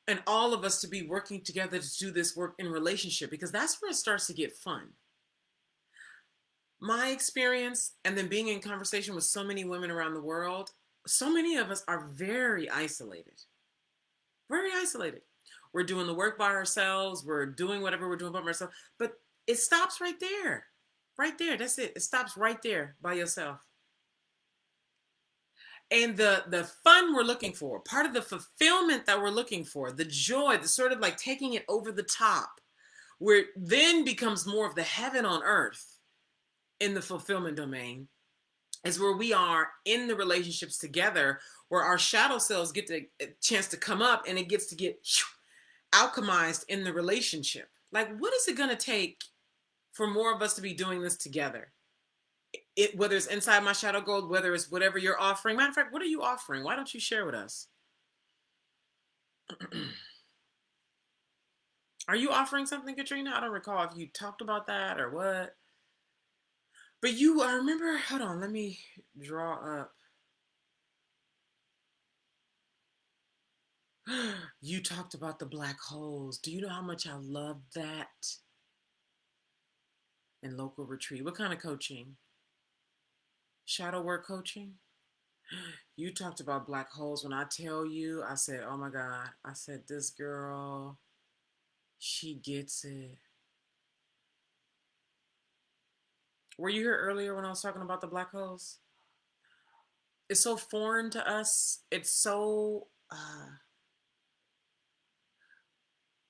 and all of us to be working together to do this work in relationship, because that's where it starts to get fun. My experience, and then being in conversation with so many women around the world, so many of us are very isolated. Very isolated. We're doing the work by ourselves. We're doing whatever we're doing by ourselves. But it stops right there. Right there. That's it. It stops right there by yourself. And the fun we're looking for, part of the fulfillment that we're looking for, the joy, the sort of like taking it over the top, where it then becomes more of the heaven on earth in the fulfillment domain, is where we are in the relationships together, where our shadow selves get a chance to come up and it gets to get alchemized in the relationship. Like, what is it going to take for more of us to be doing this together? Whether it's inside my shadow gold, whether it's whatever you're offering. Matter of fact, what are you offering? Why don't you share with us? Are you offering something, Katrina? I don't recall if you talked about that or what. But I remember, hold on, let me draw up. You talked about the black holes. Do you know how much I love that? And local retreat. What kind of coaching? Shadow work coaching? You talked about black holes. When I tell you, I said, oh my God. I said, this girl, she gets it. Were you here earlier when I was talking about the black holes? It's so foreign to us. It's so,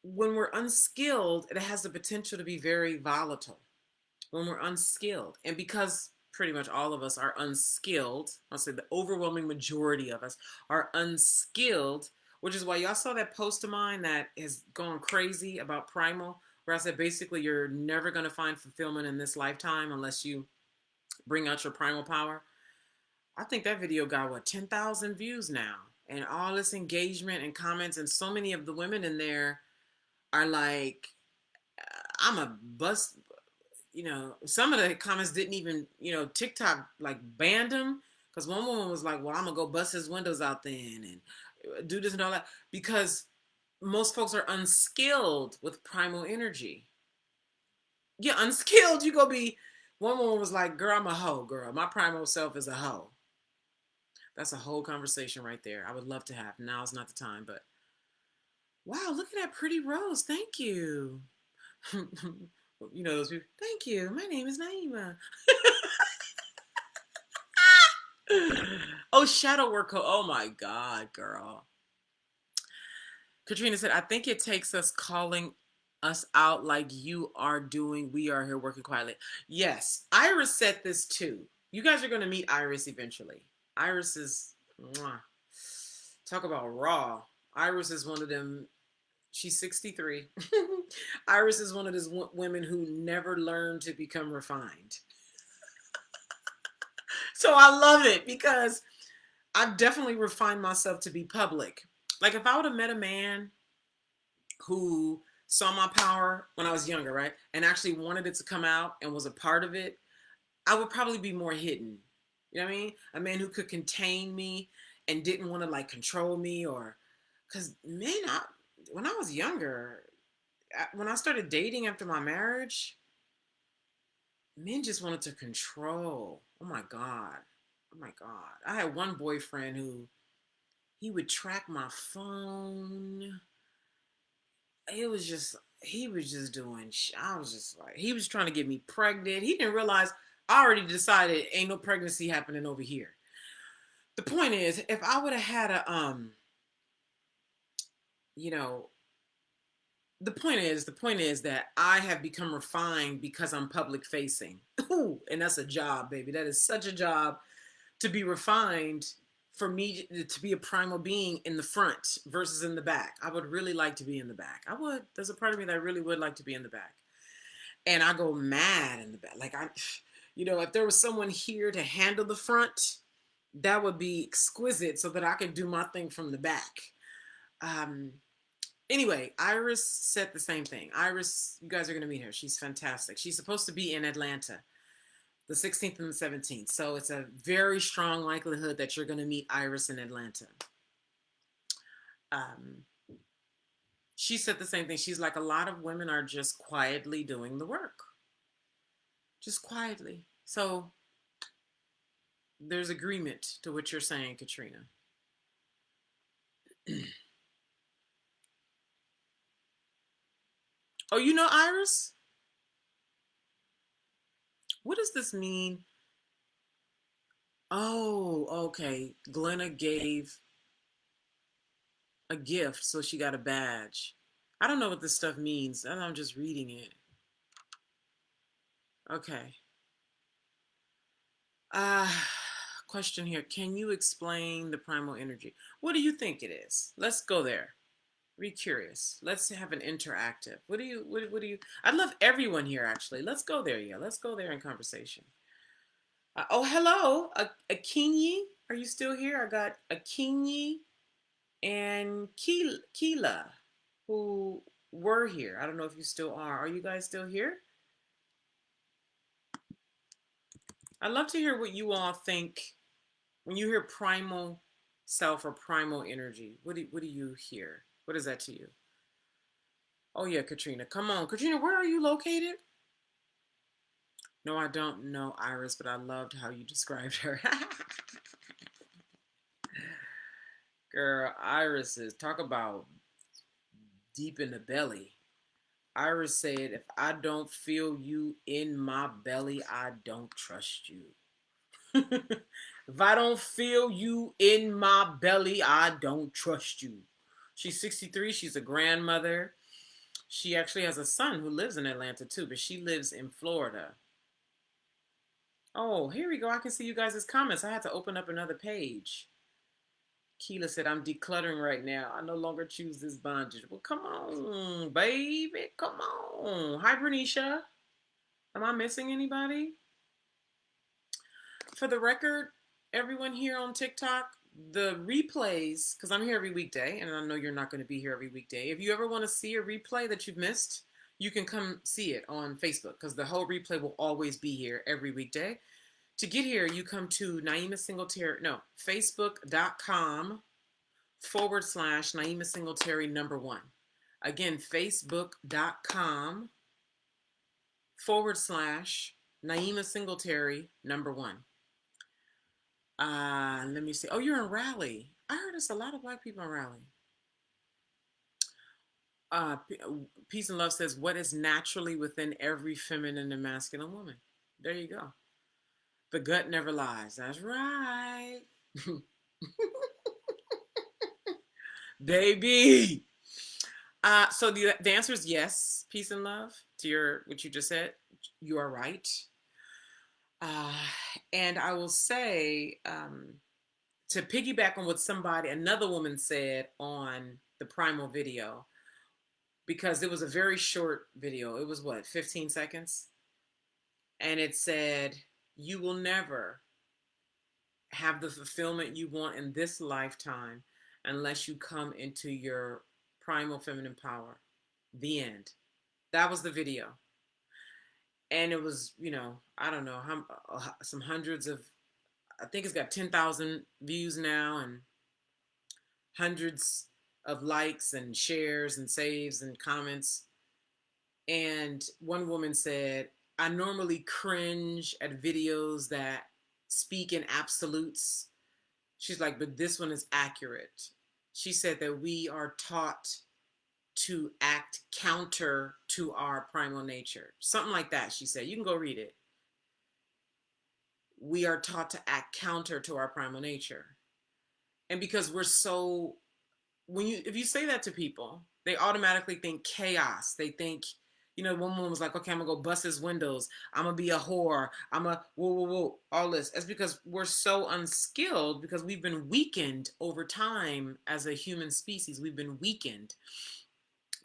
when we're unskilled, it has the potential to be very volatile. When we're unskilled. And because pretty much all of us are unskilled, I'll say the overwhelming majority of us are unskilled, which is why y'all saw that post of mine that has gone crazy about primal, where I said basically you're never going to find fulfillment in this lifetime unless you bring out your primal power. I think that video got, 10,000 views now, and all this engagement and comments, and so many of the women in there are like, I'm a bust. Some of the comments didn't even, TikTok like banned them, because one woman was like, well, I'm gonna go bust his windows out then and do this and all that, because most folks are unskilled with primal energy. Yeah, unskilled. You go be, one woman was like, girl, I'm a hoe, girl. My primal self is a hoe. That's a whole conversation right there. I would love to have. Now is not the time, but wow, look at that pretty rose. Thank you. Those people. Thank you. My name is Naima. Oh, shadow work. Oh my God, girl. Katrina said, I think it takes us calling us out like you are doing. We are here working quietly. Yes. Iris said this too. You guys are going to meet Iris eventually. Iris is, mwah. Talk about raw. Iris is one of them. She's 63. Iris is one of those women who never learned to become refined. So I love it, because I've definitely refined myself to be public. Like if I would have met a man who saw my power when I was younger, right? And actually wanted it to come out and was a part of it, I would probably be more hidden. You know what I mean? A man who could contain me and didn't want to like control me or because men, when I was younger, when I started dating after my marriage, men just wanted to control. Oh my God. Oh my God. I had one boyfriend who he would track my phone. It was just, he was just doing, I was just like, he was trying to get me pregnant. He didn't realize I already decided ain't no pregnancy happening over here. The point is, if I would have had you know, the point is that I have become refined because I'm public facing. Ooh, and that's a job, baby. That is such a job to be refined for me to be a primal being in the front versus in the back. I would really like to be in the back. I would. There's a part of me that really would like to be in the back. And I go mad in the back. Like if there was someone here to handle the front, that would be exquisite so that I could do my thing from the back. Um, Anyway, Iris said the same thing. Iris, you guys are going to meet her. She's fantastic. She's supposed to be in Atlanta the 16th and the 17th. So it's a very strong likelihood that you're going to meet Iris in Atlanta. Um, she said the same thing. She's like, a lot of women are just quietly doing the work. Just quietly. So there's agreement to what you're saying, Katrina. Oh, you know Iris? What does this mean? Oh, okay. Glenna gave a gift, so she got a badge. I don't know what this stuff means. I'm just reading it. Okay. Uh, Question here. Can you explain the primal energy? What do you think it is? Let's go there. Be curious. Let's have an interactive. What do you I'd love everyone here actually. Let's go there, yeah. Let's go there in conversation. Oh, hello. Akinyi. Are you still here? I got Akinyi and Keela, who were here. I don't know if you still are. Are you guys still here? I'd love to hear what you all think when you hear primal self or primal energy. What do you hear? What is that to you? Oh yeah, Katrina. Come on. Katrina, where are you located? No, I don't know Iris, but I loved how you described her. Girl, Iris is talk about deep in the belly. Iris said, if I don't feel you in my belly, I don't trust you. If I don't feel you in my belly, I don't trust you. She's 63. She's a grandmother. She actually has a son who lives in Atlanta too, but she lives in Florida. Oh, here we go. I can see you guys' comments. I had to open up another page. Keela said, I'm decluttering right now. I no longer choose this bondage. Well, come on, baby. Come on. Hi, Bernicia. Am I missing anybody? For the record, everyone here on TikTok, the replays, because I'm here every weekday, and I know you're not going to be here every weekday. If you ever want to see a replay that you've missed, you can come see it on Facebook, because the whole replay will always be here every weekday. To get here, you come to facebook.com/Naima Singletary #1. Again, facebook.com/Naima Singletary #1. Let me see. Oh, you're in Raleigh. I heard there's a lot of black people in Raleigh. Peace and Love says, what is naturally within every feminine and masculine woman? There you go. The gut never lies. That's right. Baby. So the answer is yes, peace and love, to what you just said. You are right. And I will say, to piggyback on what another woman said on the Primal video, because it was a very short video. It was 15 seconds? And it said, you will never have the fulfillment you want in this lifetime unless you come into your primal feminine power. The end. That was the video. And it was, I don't know, how, some hundreds of, I think it's got 10,000 views now and hundreds of likes and shares and saves and comments. And one woman said, I normally cringe at videos that speak in absolutes. She's like, but this one is accurate. She said that we are taught to act counter to our primal nature. Something like that, she said. You can go read it. We are taught to act counter to our primal nature. And because we're so, if you say that to people, they automatically think chaos. They think, one woman was like, okay, I'm gonna go bust his windows. I'm gonna be a whore. I'm a whoa, whoa, whoa, all this. It's because we're so unskilled because we've been weakened over time as a human species. We've been weakened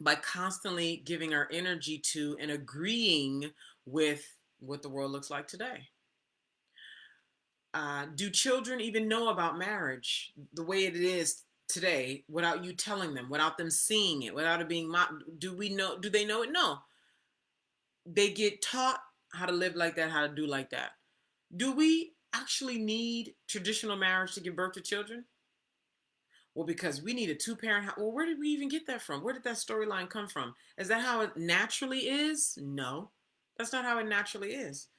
by constantly giving our energy to and agreeing with what the world looks like today. Do children even know about marriage the way it is today without you telling them, without them seeing it, without it being do they know it? No. They get taught how to live like that, how to do like that. Do we actually need traditional marriage to give birth to children? Well, because we need a two-parent house. Well, where did we even get that from? Where did that storyline come from? Is that how it naturally is? No, that's not how it naturally is.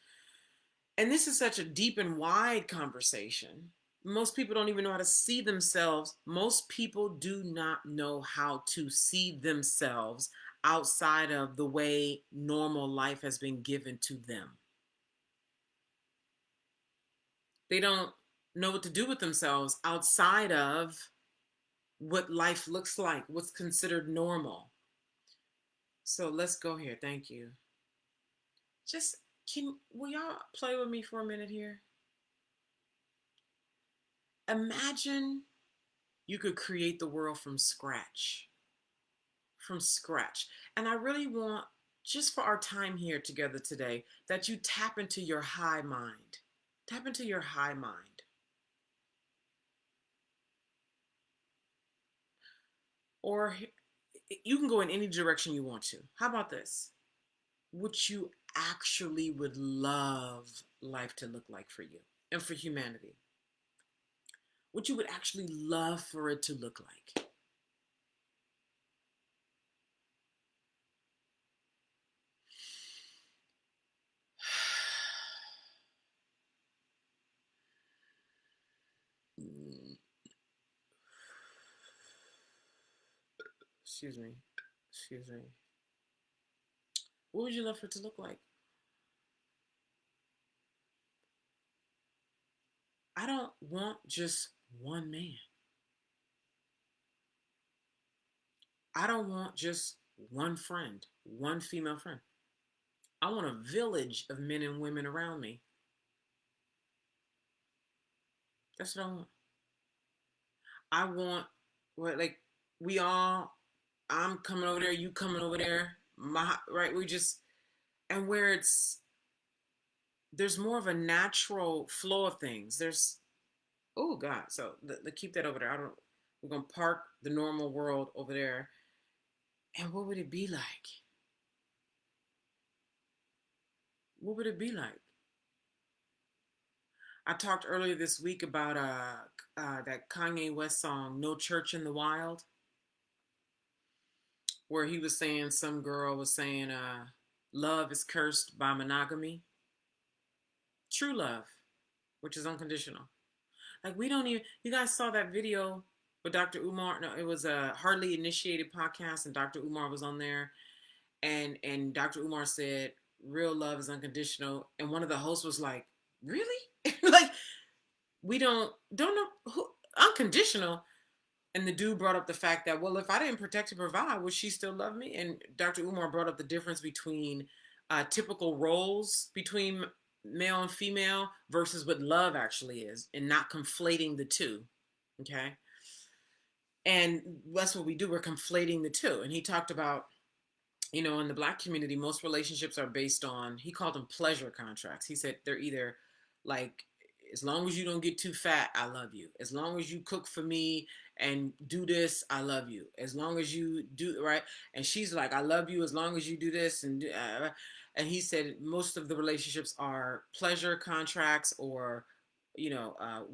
And this is such a deep and wide conversation. Most people don't even know how to see themselves. Most people do not know how to see themselves outside of the way normal life has been given to them. They don't know what to do with themselves outside of what life looks like, what's considered normal. So let's go here. Thank you. Will y'all play with me for a minute here? Imagine you could create the world from scratch. From scratch. And I really want, just for our time here together today, that you tap into your high mind. Tap into your high mind. Or you can go in any direction you want to. How about this? What you actually would love life to look like for you and for humanity. What you would actually love for it to look like. Excuse me. What would you love for it to look like? I don't want just one man. I don't want just one friend, one female friend. I want a village of men and women around me. That's what I want. I want, I'm coming over there, you coming over there, right? And where there's more of a natural flow of things. Oh God, so keep that over there. We're going to park the normal world over there. And what would it be like? What would it be like? I talked earlier this week about that Kanye West song, No Church in the Wild, where he was saying, some girl was saying, love is cursed by monogamy. True love, which is unconditional. Like, you guys saw that video with Dr. Umar? No, it was a Hardly Initiated podcast, and Dr. Umar was on there. And Dr. Umar said, real love is unconditional. And one of the hosts was like, really? Like, we don't know who unconditional. And the dude brought up the fact that, well, if I didn't protect and provide, would she still love me? And Dr. Umar brought up the difference between typical roles between male and female versus what love actually is, and not conflating the two. Okay. And that's what we do. We're conflating the two. And he talked about, in the Black community, most relationships are based on, he called them pleasure contracts. He said they're either like, As long as you don't get too fat, I love you. As long as you cook for me and do this, I love you. As long as you do right. And she's like, I love you as long as you do this and he said most of the relationships are pleasure contracts or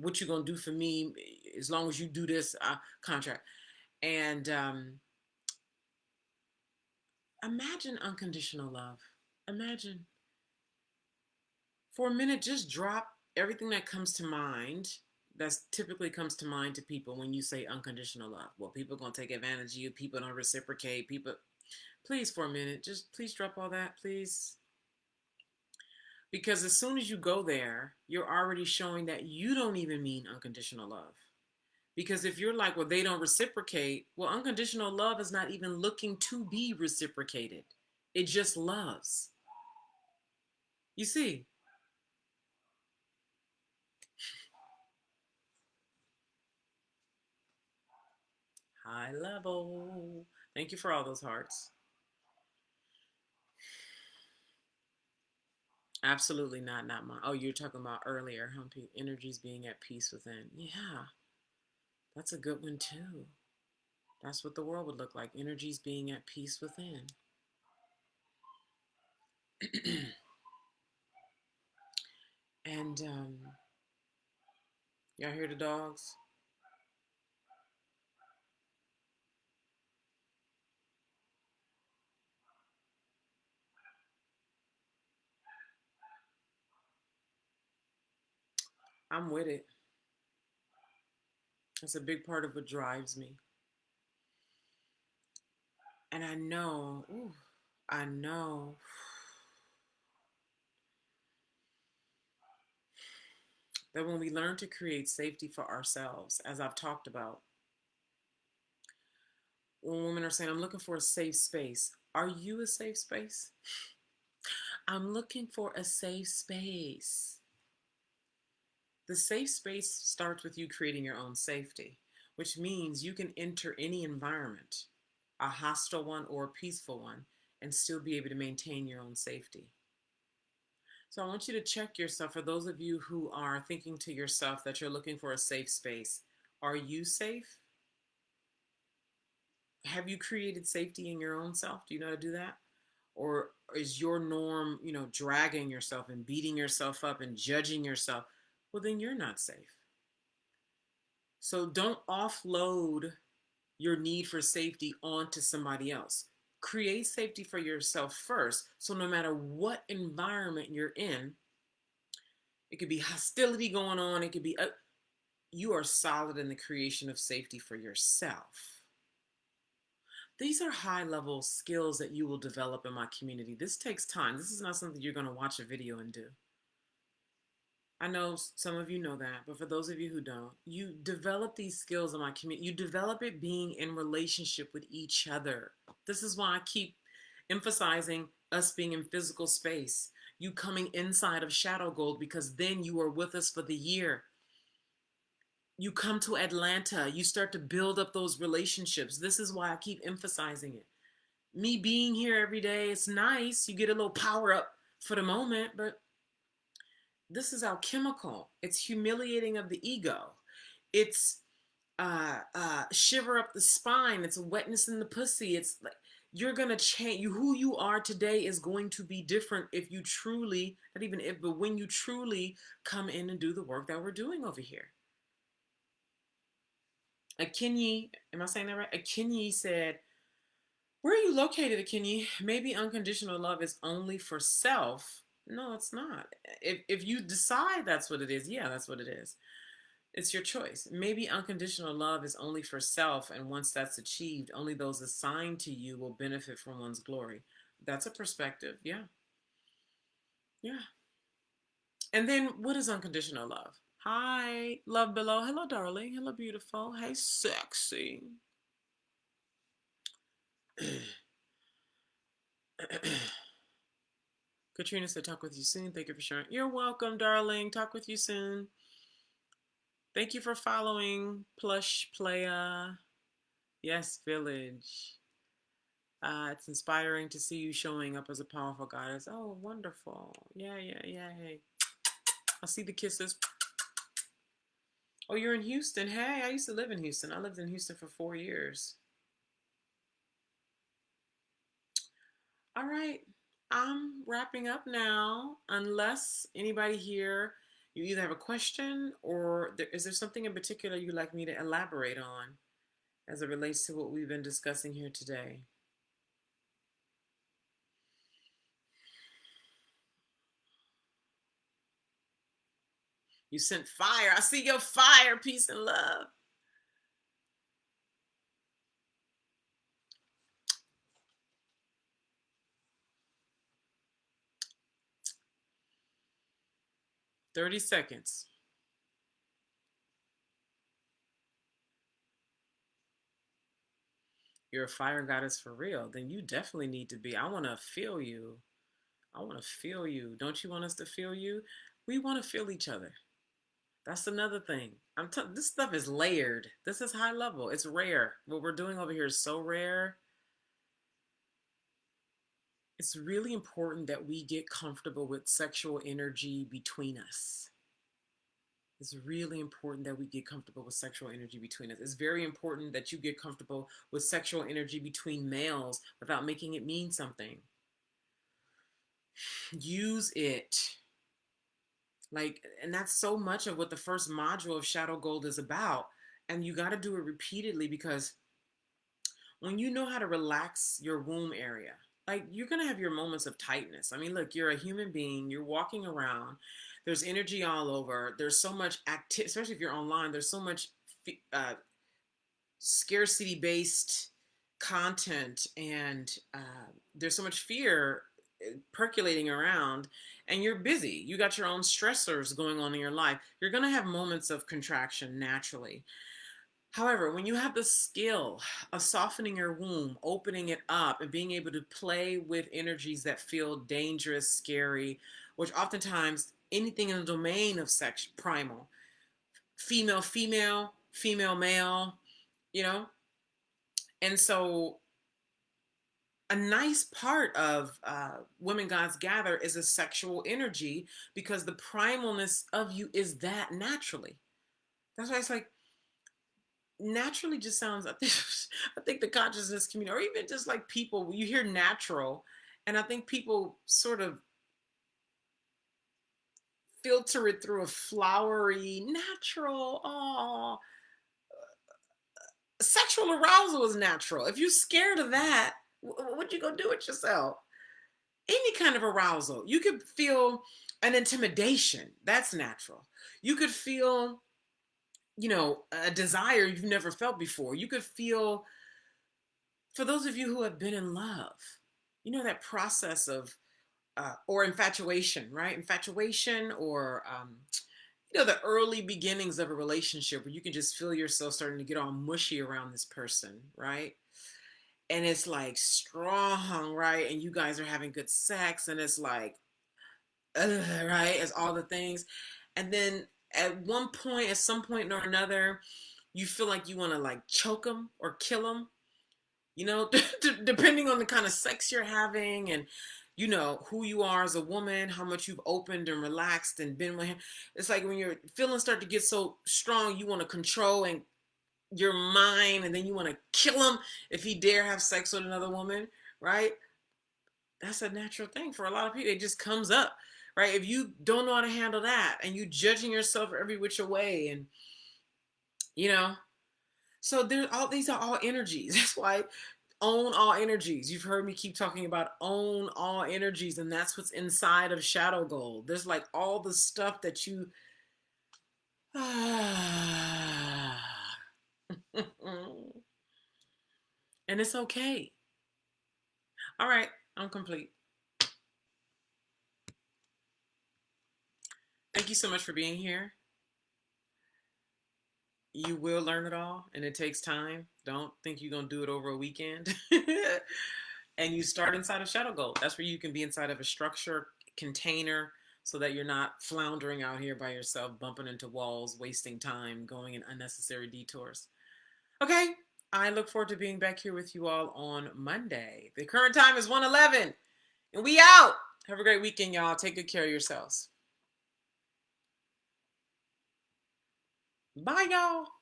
what you gonna do for me as long as you do this contract. And imagine unconditional love. Imagine for a minute, just drop everything that comes to mind. That's typically comes to mind to people when you say unconditional love. Well, people are gonna take advantage of you. People don't reciprocate. People, please, for a minute, just please drop all that, please. Because as soon as you go there, you're already showing that you don't even mean unconditional love. Because if you're like, well, they don't reciprocate, well, unconditional love is not even looking to be reciprocated. It just loves. You see? High level. Thank you for all those hearts. Absolutely not, not mine. Oh, you're talking about earlier, Humpy, energies being at peace within. Yeah, that's a good one too. That's what the world would look like. Energies being at peace within. And y'all hear the dogs? I'm with it. It's a big part of what drives me. And I know, ooh, I know that when we learn to create safety for ourselves, as I've talked about, when women are saying, I'm looking for a safe space, are you a safe space? I'm looking for a safe space. The safe space starts with you creating your own safety, which means you can enter any environment, a hostile one or a peaceful one, and still be able to maintain your own safety. So I want you to check yourself. For those of you who are thinking to yourself that you're looking for a safe space, are you safe? Have you created safety in your own self? Do you know how to do that? Or is your norm, dragging yourself and beating yourself up and judging yourself? Well, then you're not safe. So don't offload your need for safety onto somebody else. Create safety for yourself first. So no matter what environment you're in, it could be hostility going on, it could be, you are solid in the creation of safety for yourself. These are high level skills that you will develop in my community. This takes time. This is not something you're going to watch a video and do. I know some of you know that, but for those of you who don't, you develop these skills in my community. You develop it being in relationship with each other. This is why I keep emphasizing us being in physical space. You coming inside of Shadow Gold because then you are with us for the year. You come to Atlanta, you start to build up those relationships. This is why I keep emphasizing it. Me being here every day, it's nice. You get a little power up for the moment, but this is alchemical. It's humiliating of the ego. It's shiver up the spine. It's a wetness in the pussy. It's like you're gonna change. Who you are today is going to be different if you truly, not even if, but when you truly come in and do the work that we're doing over here. Akinyi, am I saying that right? Akinyi said, where are you located, Akinyi? Maybe unconditional love is only for self. No, it's not. If you decide that's what it is, yeah, that's what it is. It's your choice. Maybe unconditional love is only for self, and once that's achieved, only those assigned to you will benefit from one's glory. That's a perspective, yeah. Yeah. And then what is unconditional love? Hi, love below. Hello, darling. Hello, beautiful. Hey, sexy. Katrina said, talk with you soon. Thank you for sharing. You're welcome, darling. Talk with you soon. Thank you for following, Plush Playa. Yes, Village. It's inspiring to see you showing up as a powerful goddess. Oh, wonderful. Yeah, yeah, yeah. Hey. I see the kisses. Oh, you're in Houston. Hey, I used to live in Houston. I lived in Houston for 4 years. All right. I'm wrapping up now. Unless anybody here, you either have a question or is there something in particular you'd like me to elaborate on as it relates to what we've been discussing here today? You sent fire. I see your fire, peace and love. 30 seconds. You're a fire goddess for real. Then you definitely need to be. I want to feel you. I want to feel you. Don't you want us to feel you? We want to feel each other. That's another thing. This stuff is layered. This is high level. It's rare. What we're doing over here is so rare. It's really important that we get comfortable with sexual energy between us. It's really important that we get comfortable with sexual energy between us. It's very important that you get comfortable with sexual energy between males without making it mean something. Use it. And that's so much of what the first module of Shadow Gold is about. And you got to do it repeatedly, because when you know how to relax your womb area, like, you're going to have your moments of tightness. I mean, look, you're a human being, you're walking around, there's energy all over, there's so much activity, especially if you're online, there's so much scarcity based content, and there's so much fear percolating around, and you're busy, you got your own stressors going on in your life, you're going to have moments of contraction naturally. However, when you have the skill of softening your womb, opening it up, and being able to play with energies that feel dangerous, scary, which oftentimes anything in the domain of sex, primal, female, female, female, male, you know? And so a nice part of Women Gods Gather is a sexual energy, because the primalness of you is that naturally. That's why it's like, naturally just sounds, I think the consciousness community, or even just like people, you hear natural, and I think people sort of filter it through a flowery, natural, oh, sexual arousal is natural. If you're scared of that, what you gonna do with yourself? Any kind of arousal. You could feel an intimidation. That's natural. You could feel, a desire you've never felt before. You could feel, for those of you who have been in love, that process of, or infatuation, right? Infatuation, or, the early beginnings of a relationship where you can just feel yourself starting to get all mushy around this person, right? And it's like strong, right? And you guys are having good sex, and it's like, right? It's all the things. And then at some point or another, you feel like you want to like choke them or kill them, depending on the kind of sex you're having, and who you are as a woman, how much you've opened and relaxed and been with him. It's like when your feelings start to get so strong, you want to control and your mind, and then you want to kill him if he dare have sex with another woman, right? That's a natural thing for a lot of people. It just comes up, right? If you don't know how to handle that, and you judging yourself every which way, and you know so these are all energies. That's why, own all energies. You've heard me keep talking about own all energies, and that's what's inside of Shadow Gold. There's like all the stuff that you and it's okay. All right, I'm complete. Thank you so much for being here. You will learn it all, and it takes time. Don't think you're going to do it over a weekend. And you start inside of Shadow Gold. That's where you can be inside of a structure, container, so that you're not floundering out here by yourself, bumping into walls, wasting time, going in unnecessary detours. Okay, I look forward to being back here with you all on Monday. The current time is 1:11, and we out. Have a great weekend, y'all. Take good care of yourselves. Bye, y'all.